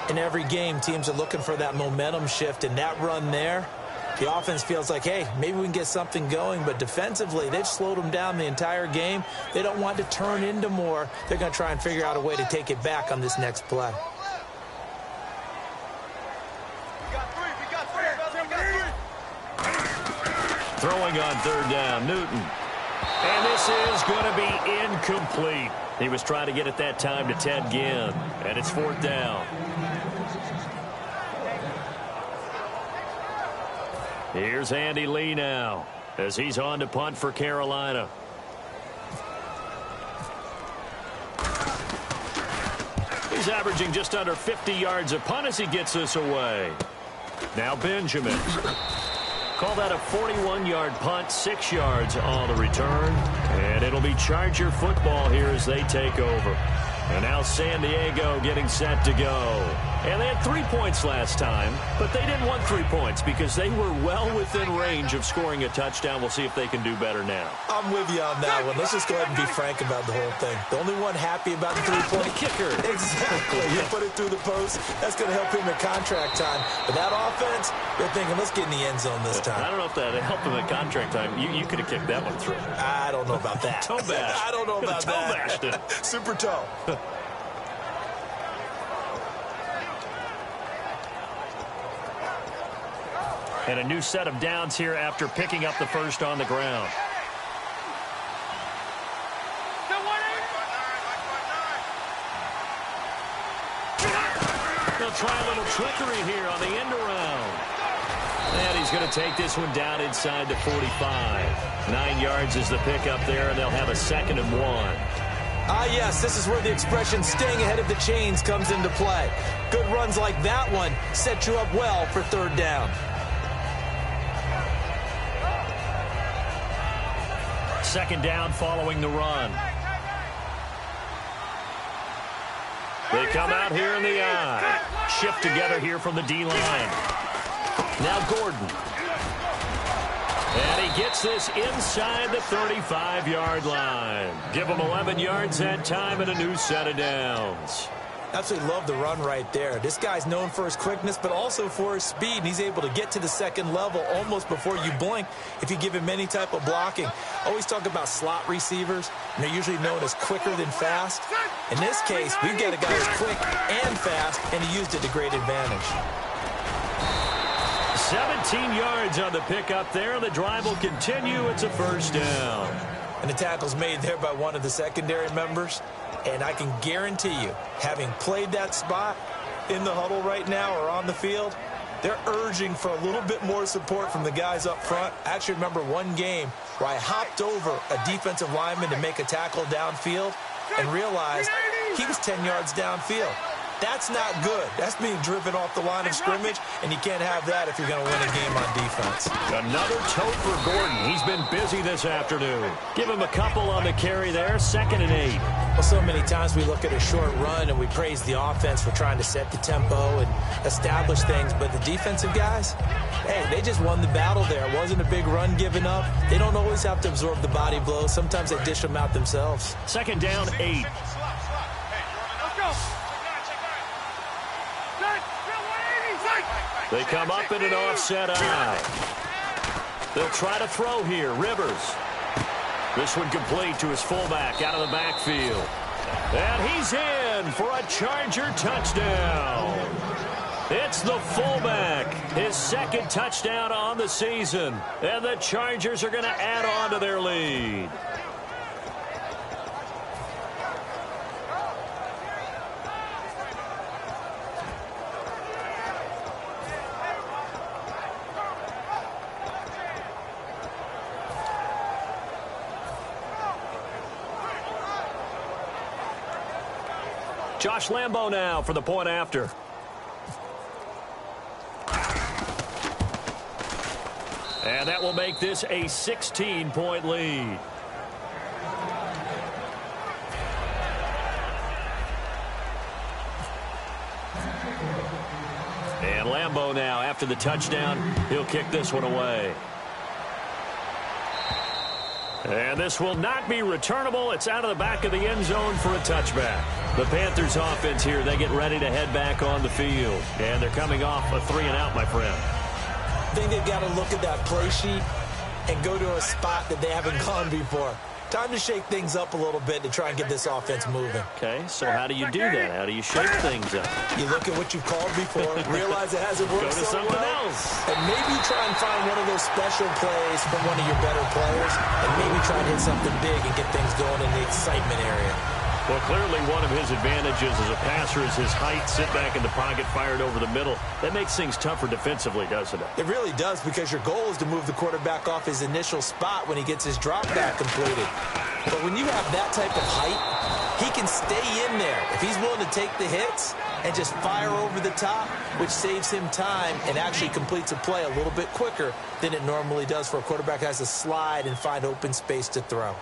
Speaker 5: In every game, teams are looking for that momentum shift, and that run there, the offense feels like, hey, maybe we can get something going, but defensively, they've slowed them down the entire game. They don't want to turn into more. They're going to try and figure out a way to take it back on this next play.
Speaker 4: Throwing on 3rd down, Newton. And this is going to be incomplete. He was trying to get it that time to Ted Ginn, and it's 4th down. Here's Andy Lee now as he's on to punt for Carolina. He's averaging just under 50 yards a punt as he gets this away. Now Benjamin. Call that a 41-yard punt, 6 yards on the return. And it'll be Charger football here as they take over. And now San Diego getting set to go. And they had 3 points last time, but they didn't want 3 points because they were well within range of scoring a touchdown. We'll see if they can do better now.
Speaker 5: I'm with you on that one. Let's just go ahead and be frank about the whole thing. The only one happy about the 3-point
Speaker 4: kicker.
Speaker 5: Exactly. You put it through the post. That's going to help him at contract time. But that offense, they're thinking, let's get in the end zone this time.
Speaker 4: I don't know if that helped him at contract time. You could have kicked that one through.
Speaker 5: I don't know about that.
Speaker 4: Toe bash.
Speaker 5: I don't know about that.
Speaker 4: Toe bashed it.
Speaker 5: Super toe.
Speaker 4: And a new set of downs here after picking up the first on the ground. They'll try a little trickery here on the end around. And he's going to take this one down inside the 45. 9 yards is the pickup there, and they'll have a 2nd and 1.
Speaker 5: Yes, this is where the expression staying ahead of the chains comes into play. Good runs like that one set you up well for 3rd down.
Speaker 4: 2nd down following the run. They come out here in the eye. Shift together here from the D-line. Now Gordon. And he gets this inside the 35-yard line. Give him 11 yards that time and a new set of downs.
Speaker 5: Absolutely love the run right there. This guy's known for his quickness, but also for his speed. And he's able to get to the 2nd level almost before you blink if you give him any type of blocking. Always talk about slot receivers, and they're usually known as quicker than fast. In this case, we've got a guy who's quick and fast, and he used it to great advantage.
Speaker 4: 17 yards on the pickup there, and the drive will continue. It's a 1st down.
Speaker 5: And the tackle's made there by one of the secondary members. And I can guarantee you, having played that spot in the huddle right now or on the field, they're urging for a little bit more support from the guys up front. I actually remember one game where I hopped over a defensive lineman to make a tackle downfield and realized he was 10 yards downfield. That's not good. That's being driven off the line of scrimmage, and you can't have that if you're going to win a game on defense.
Speaker 4: Another toe for Gordon. He's been busy this afternoon. Give him a couple on the carry there. 2nd and 8.
Speaker 5: Well, so many times we look at a short run and we praise the offense for trying to set the tempo and establish things, but the defensive guys, hey, they just won the battle there. It wasn't a big run given up. They don't always have to absorb the body blows. Sometimes they dish them out themselves.
Speaker 4: 2nd down, 8. They come up in an offset eye. They'll try to throw here. Rivers. This one complete to his fullback out of the backfield. And he's in for a Charger touchdown. It's the fullback. His 2nd touchdown on the season. And the Chargers are going to add on to their lead. Josh Lambo now for the point after. And that will make this a 16-point lead. Lambeau now. After the touchdown, he'll kick this one away. And this will not be returnable. It's out of the back of the end zone for a touchback. The Panthers offense here, they get ready to head back on the field. And they're coming off a 3-and-out, my friend.
Speaker 5: I think they've got to look at that play sheet and go to a spot that they haven't gone before. Time to shake things up a little bit to try and get this offense moving.
Speaker 4: Okay, so how do you do that? How do you shake things up?
Speaker 5: You look at what you've called before, realize it hasn't worked
Speaker 4: so
Speaker 5: so
Speaker 4: something
Speaker 5: well,
Speaker 4: else.
Speaker 5: and maybe try and find one of those special plays from one of your better players, and maybe try and hit something big and get things going in the excitement area.
Speaker 4: Well, clearly one of his advantages as a passer is his height, sit back in the pocket, fired over the middle. That makes things tougher defensively, doesn't it?
Speaker 5: It really does, because your goal is to move the quarterback off his initial spot when he gets his drop back completed. But when you have that type of height, he can stay in there. If he's willing to take the hits and just fire over the top, which saves him time and actually completes a play a little bit quicker than it normally does for a quarterback who has to slide and find open space to throw.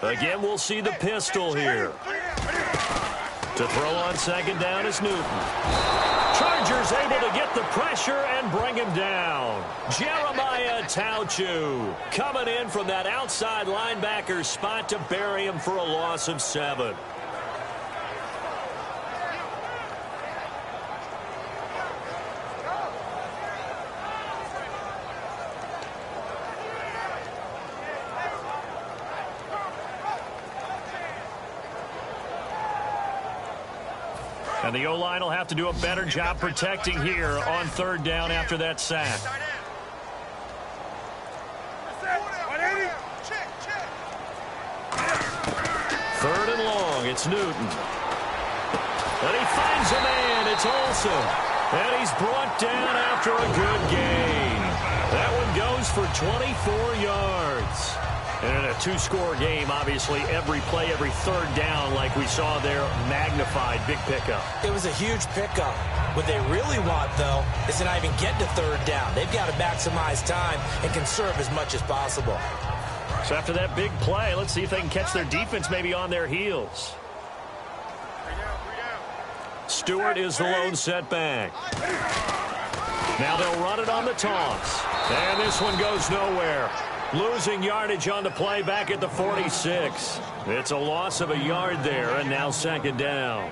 Speaker 4: Again, we'll see the pistol here. To throw on second down is Newton. Chargers able to get the pressure and bring him down. Jeremiah Tauchu coming in from that outside linebacker spot to bury him for a loss of 7. And the O-line will have to do a better job protecting here on third down after that sack. Third and long, it's Newton. And he finds a man, it's Olsen. And he's brought down after a good gain. That one goes for 24 yards. And in a 2-score game, obviously, every play, every third down, like we saw there, magnified, big pickup.
Speaker 5: It was a huge pickup. What they really want, though, is to not even get to third down. They've got to maximize time and conserve as much as possible.
Speaker 4: So after that big play, let's see if they can catch their defense maybe on their heels. Stewart is the lone setback. Now they'll run it on the toss. And this one goes nowhere. Losing yardage on the play back at the 46. It's a loss of a yard there, and now second down.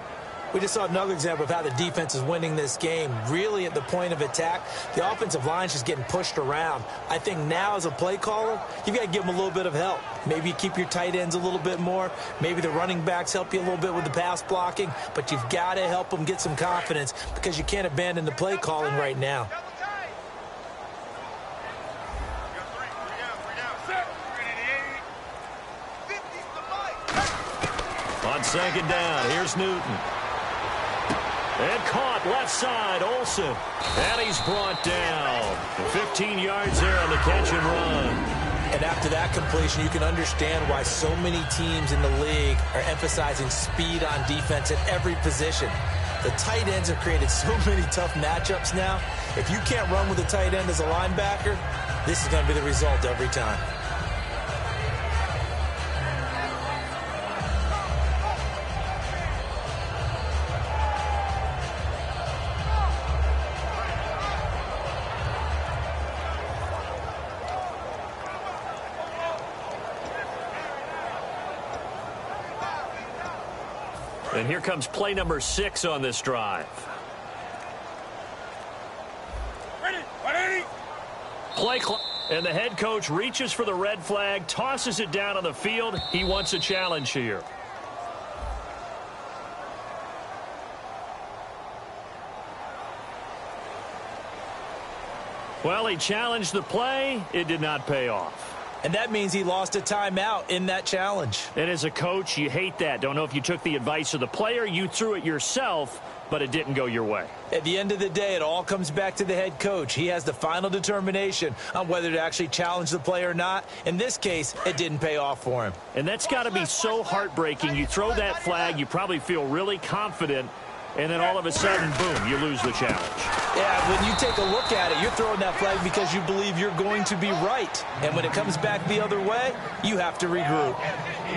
Speaker 5: We just saw another example of how the defense is winning this game. Really at the point of attack, the offensive line's just getting pushed around. I think now as a play caller, you've got to give them a little bit of help. Maybe you keep your tight ends a little bit more. Maybe the running backs help you a little bit with the pass blocking. But you've got to help them get some confidence, because you can't abandon the play calling right now.
Speaker 4: On second down, here's Newton. And caught left side, Olsen. And he's brought down. 15 yards there on the catch and run.
Speaker 5: And after that completion, you can understand why so many teams in the league are emphasizing speed on defense at every position. The tight ends have created so many tough matchups now. If you can't run with a tight end as a linebacker, this is going to be the result every time.
Speaker 4: And here comes play number 6 on this drive. Play clock. And the head coach reaches for the red flag, tosses it down on the field. He wants a challenge here. Well, he challenged the play. It did not pay off.
Speaker 5: And that means he lost a timeout in that challenge.
Speaker 4: And as a coach, you hate that. Don't know if you took the advice of the player, you threw it yourself, but it didn't go your way.
Speaker 5: At the end of the day, it all comes back to the head coach. He has the final determination on whether to actually challenge the play or not. In this case, it didn't pay off for him.
Speaker 4: And that's got to be so heartbreaking. You throw that flag, you probably feel really confident, and then all of a sudden, boom, you lose the challenge.
Speaker 5: Yeah, when you take a look at it, you're throwing that flag because you believe you're going to be right. And when it comes back the other way, you have to regroup.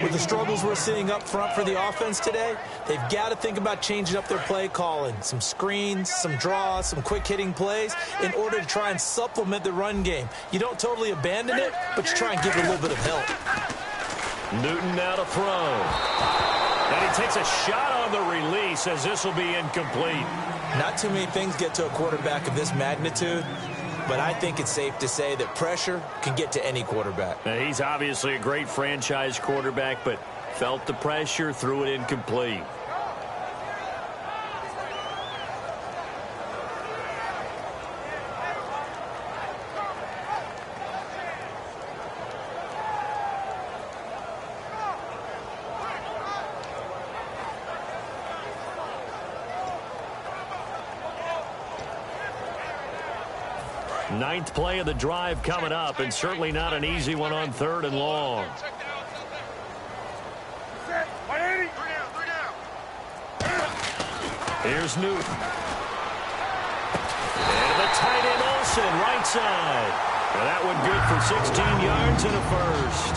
Speaker 5: With the struggles we're seeing up front for the offense today, they've got to think about changing up their play calling. Some screens, some draws, some quick-hitting plays in order to try and supplement the run game. You don't totally abandon it, but you try and give it a little bit of help.
Speaker 4: Newton now to throw. And he takes a shot on the release as this will be incomplete.
Speaker 5: Not too many things get to a quarterback of this magnitude, but I think it's safe to say that pressure can get to any quarterback.
Speaker 4: Now, he's obviously a great franchise quarterback, but felt the pressure, threw it incomplete. Ninth play of the drive coming up, and certainly not an easy one on 3rd and long. Here's Newton. And the tight end Olsen, right side. And that one good for 16 yards and a first.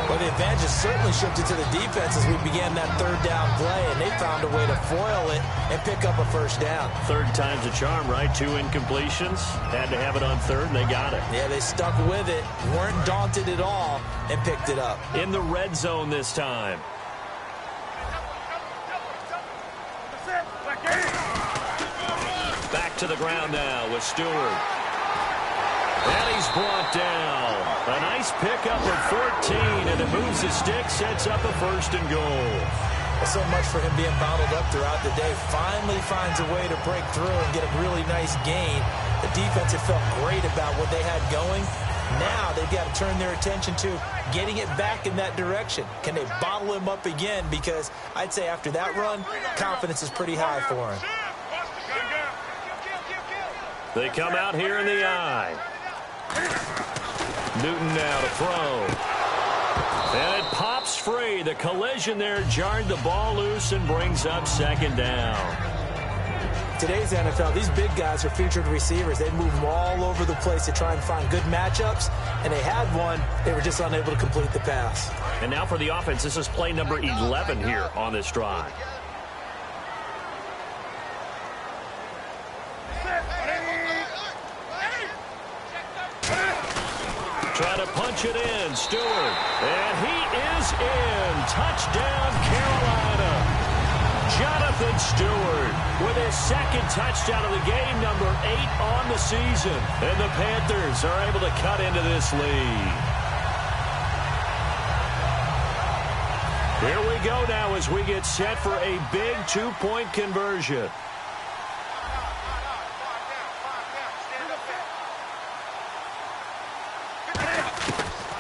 Speaker 5: Well, the advantage has certainly shifted to the defense as we began that 3rd down play, and they found a way to foil it and pick up a first down.
Speaker 4: 3rd time's a charm, right? 2 incompletions. Had to have it on 3rd, and they got it.
Speaker 5: Yeah, they stuck with it, weren't daunted at all, and picked it up.
Speaker 4: In the red zone this time. Back to the ground now with Stewart. And he's brought down. A nice pickup of 14, and it moves the stick, sets up a 1st and goal.
Speaker 5: Well, so much for him being bottled up throughout the day. Finally finds a way to break through and get a really nice gain. The defense had felt great about what they had going. Now they've got to turn their attention to getting it back in that direction. Can they bottle him up again? Because I'd say after that run, confidence is pretty high for him.
Speaker 4: They come out here in the eye. Newton now to throw. And it pops free. The collision there jarred the ball loose and brings up 2nd down.
Speaker 5: Today's NFL, these big guys are featured receivers. They move them all over the place to try and find good matchups, and they had one. They were just unable to complete the pass.
Speaker 4: And now for the offense, this is play number 11 here on this drive. Try to punch it in, Stewart. And he is in. Touchdown, Carolina. Jonathan Stewart with his 2nd touchdown of the game, number 8 on the season. And the Panthers are able to cut into this lead. Here we go now as we get set for a big 2-point conversion.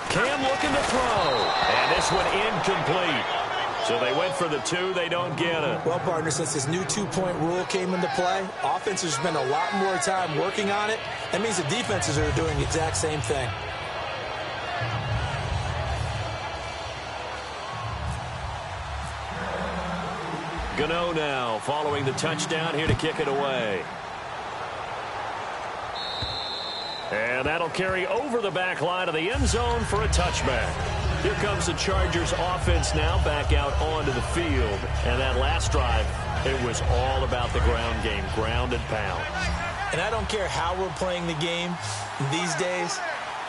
Speaker 4: Cam looking to throw. And this one incomplete. So they went for the 2. They don't get it.
Speaker 5: Well, partner, since this new 2-point rule came into play, offenses spend a lot more time working on it. That means the defenses are doing the exact same thing.
Speaker 4: Gano now following the touchdown here to kick it away. And that'll carry over the back line of the end zone for a touchback. Here comes the Chargers offense now back out onto the field. And that last drive, it was all about the ground game, ground and pound.
Speaker 5: And I don't care how we're playing the game these days,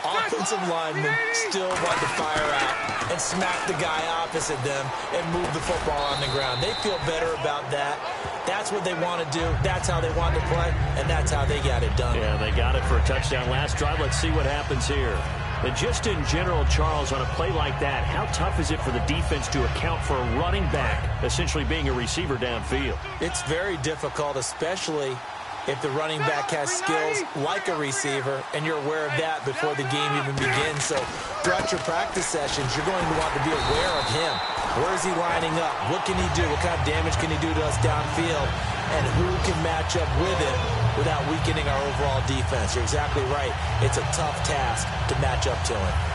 Speaker 5: offensive linemen still want to fire out and smack the guy opposite them and move the football on the ground. They feel better about that. That's what they want to do. That's how they want to play, and that's how they got it done.
Speaker 4: Yeah, they got it for a touchdown last drive. Let's see what happens here. And just in general, Charles, on a play like that, how tough is it for the defense to account for a running back essentially being a receiver downfield?
Speaker 5: It's very difficult, especially if the running back has skills like a receiver, and you're aware of that before the game even begins. So throughout your practice sessions, you're going to want to be aware of him. Where is he lining up? What can he do? What kind of damage can he do to us downfield? and who can match up with him without weakening our overall defense. You're exactly right. It's a tough task to match up to him.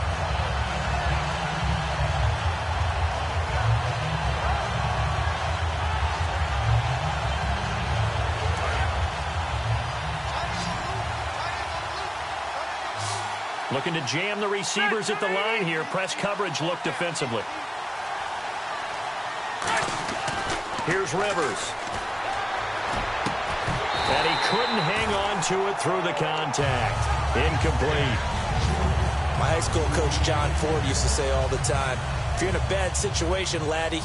Speaker 4: Looking to jam the receivers at the line here. Press coverage look defensively. Here's Rivers. And he couldn't hang on to it through the contact. Incomplete.
Speaker 5: My high school coach John Ford used to say all the time, if you're in a bad situation, laddie,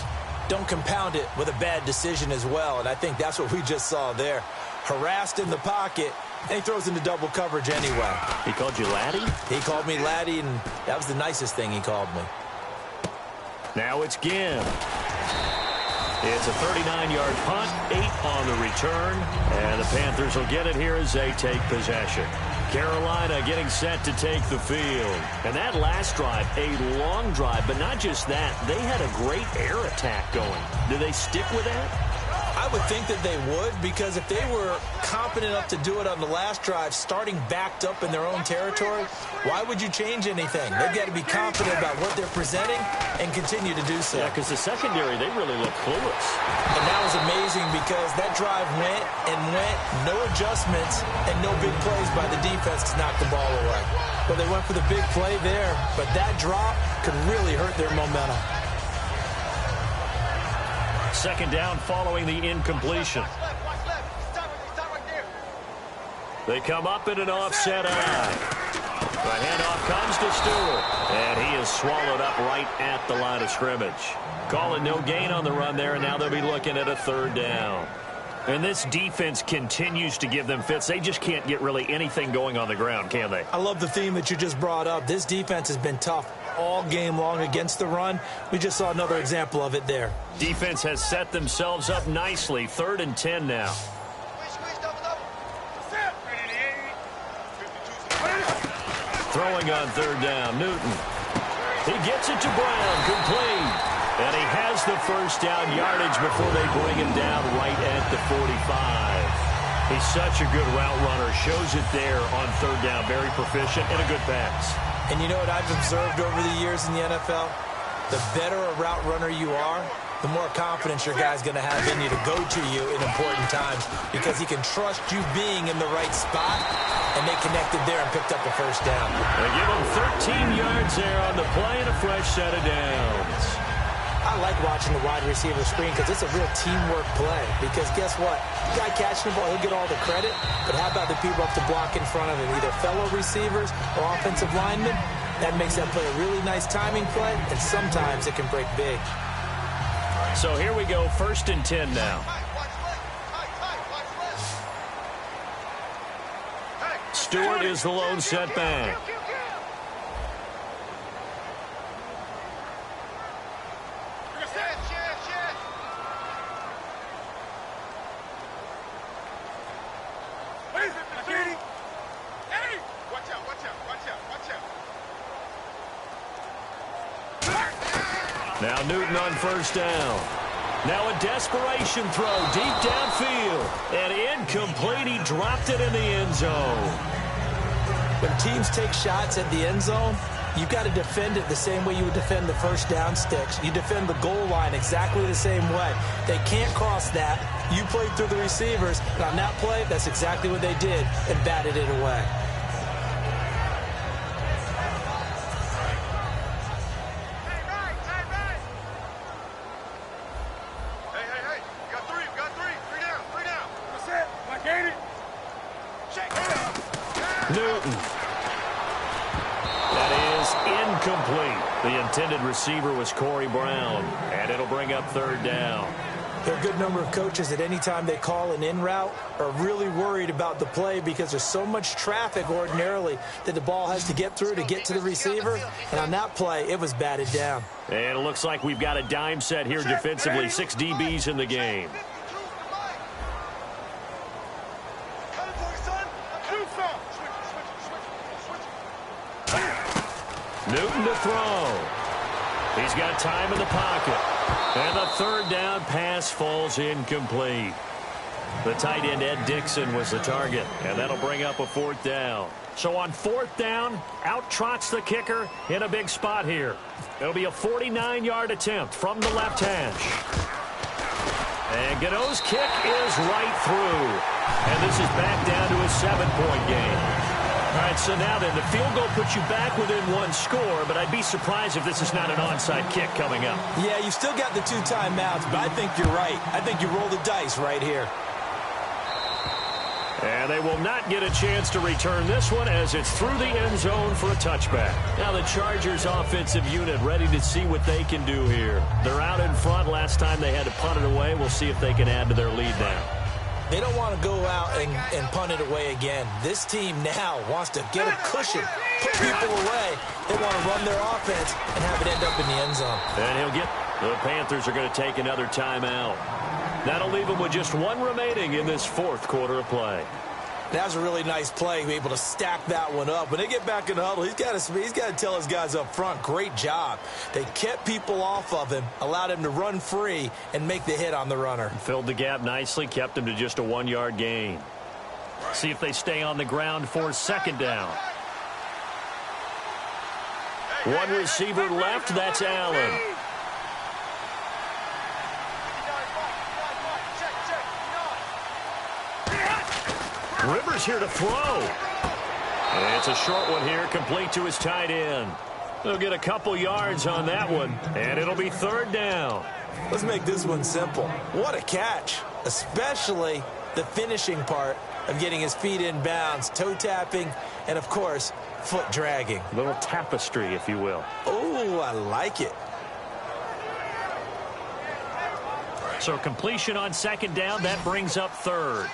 Speaker 5: don't compound it with a bad decision as well. And I think that's what we just saw there. Harassed in the pocket, and he throws into double coverage anyway.
Speaker 4: He called you laddie?
Speaker 5: He called me laddie, and that was the nicest thing he called me.
Speaker 4: Now it's Ginn. It's a 39-yard punt, 8 on the return, and the Panthers will get it here as they take possession. Carolina getting set to take the field. And that last drive, a long drive, but not just that. They had a great air attack going. Do they stick with that?
Speaker 5: I would think that they would, because if they were competent enough to do it on the last drive, starting backed up in their own territory, why would you change anything? They've got to be confident about what they're presenting and continue to do so.
Speaker 4: Yeah, because the secondary, they really look clueless.
Speaker 5: And that was amazing because that drive went and went, no adjustments, and no big plays by the defense to knock the ball away. Well, they went for the big play there, but that drop could really hurt their momentum.
Speaker 4: Second down following the incompletion. They come up in an offset eye. The handoff comes to Stewart, and he is swallowed up right at the line of scrimmage. Call it no gain on the run there, and now they'll be looking at a third down. And this defense continues to give them fits. They just can't get really anything going on the ground, can they?
Speaker 5: I love the theme that you just brought up. This defense has been tough all game long against the run. We just saw another example of it there.
Speaker 4: Defense has set themselves up nicely. 3rd and 10 now. Throwing on third down, Newton. He gets it to Brown, complete. And he has the first down yardage before they bring him down right at the 45. He's such a good route runner. Shows it there on third down. Very proficient and a good pass.
Speaker 5: And you know what I've observed over the years in the NFL? The better a route runner you are, the more confidence your guy's going to have in you to go to you in important times, because he can trust you being in the right spot, and they connected there and picked up a first down.
Speaker 4: They give him 13 yards there on the play and a fresh set of downs.
Speaker 5: I like watching the wide receiver screen because it's a real teamwork play. Because guess what? The guy catching the ball, he'll get all the credit. But how about the people up to block in front of him, either fellow receivers or offensive linemen? That makes that play a really nice timing play, and sometimes it can break big.
Speaker 4: So here we go, 1st and 10 now. Stewart is the lone setback. Now Newton on first down. Now a desperation throw deep downfield. And incomplete. He dropped it in the end zone.
Speaker 5: When teams take shots at the end zone, you've got to defend it the same way you would defend the first down sticks. You defend the goal line exactly the same way. They can't cross that. You played through the receivers. And on that play, that's exactly what they did and batted it away.
Speaker 4: Newton. That is incomplete. The intended receiver was Corey Brown, and it'll bring up third down.
Speaker 5: There are a good number of coaches at any time they call an in route are really worried about the play because there's so much traffic ordinarily that the ball has to get through to get to the receiver. And on that play, it was batted down.
Speaker 4: And it looks like we've got a dime set here defensively. 6 DBs in the game. Newton to throw. He's got time in the pocket. And the third down pass falls incomplete. The tight end, Ed Dixon, was the target, and that'll bring up a 4th down. So on 4th down, out trots the kicker in a big spot here. It'll be a 49-yard attempt from the left hash. And Gano's kick is right through. And this is back down to a 7-point game. All right, so now then, the field goal puts you back within 1 score, but I'd be surprised if this is not an onside kick coming up.
Speaker 5: Yeah, you still got the 2 timeouts, but I think you're right. I think you roll the dice right here.
Speaker 4: And they will not get a chance to return this one as it's through the end zone for a touchback. Now the Chargers offensive unit ready to see what they can do here. They're out in front. Last time they had to punt it away. We'll see if they can add to their lead now.
Speaker 5: They don't want to go out and punt it away again. This team now wants to get a cushion, put people away. They want to run their offense and have it end up in the end zone.
Speaker 4: And the Panthers are going to take another timeout. That'll leave them with just 1 remaining in this 4th quarter of play.
Speaker 5: That was a really nice play, to be able to stack that one up. When they get back in the huddle, he's got to tell his guys up front, great job. They kept people off of him, allowed him to run free and make the hit on the runner.
Speaker 4: Filled the gap nicely, kept him to just a 1-yard gain. See if they stay on the ground for 2nd down. 1 receiver left, that's Allen. Rivers here to throw. And it's a short one here, complete to his tight end. They'll get a couple yards on that one, and it'll be 3rd down.
Speaker 5: Let's make this one simple. What a catch, especially the finishing part of getting his feet in bounds, toe tapping, and, of course, foot dragging.
Speaker 4: A little tapestry, if you will.
Speaker 5: Oh, I like it.
Speaker 4: So completion on 2nd down, that brings up 3rd.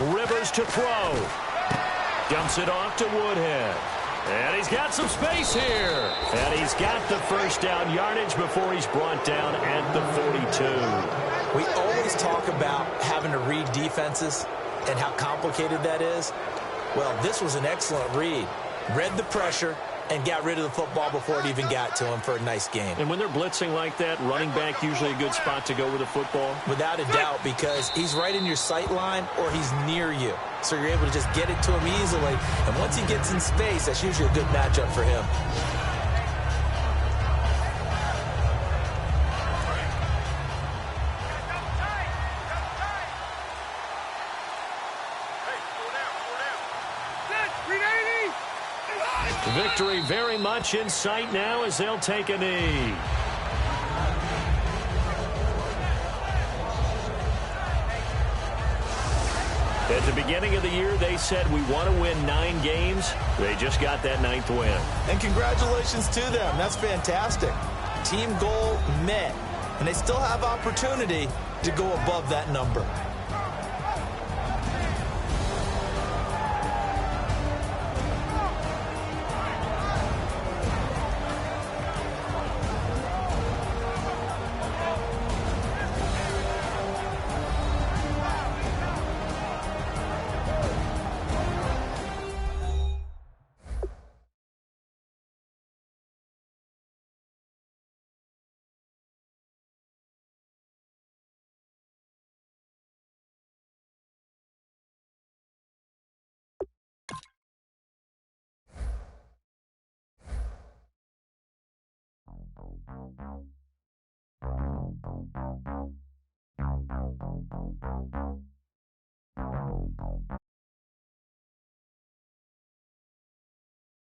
Speaker 4: Rivers to throw. Dumps it off to Woodhead. And he's got some space here. And he's got the 1st down yardage before he's brought down at the 42.
Speaker 5: We always talk about having to read defenses and how complicated that is. Well, this was an excellent read. Read the pressure and got rid of the football before it even got to him for a nice game.
Speaker 4: And when they're blitzing like that, running back usually a good spot to go with the football?
Speaker 5: Without a doubt, because he's right in your sight line or he's near you. So you're able to just get it to him easily. And once he gets in space, that's usually a good matchup for him.
Speaker 4: Victory very much in sight now as they'll take a knee. At the beginning of the year, they said we want to win 9 games. They just got that 9th win.
Speaker 5: And congratulations to them. That's fantastic. Team goal met. And they still have opportunity to go above that number.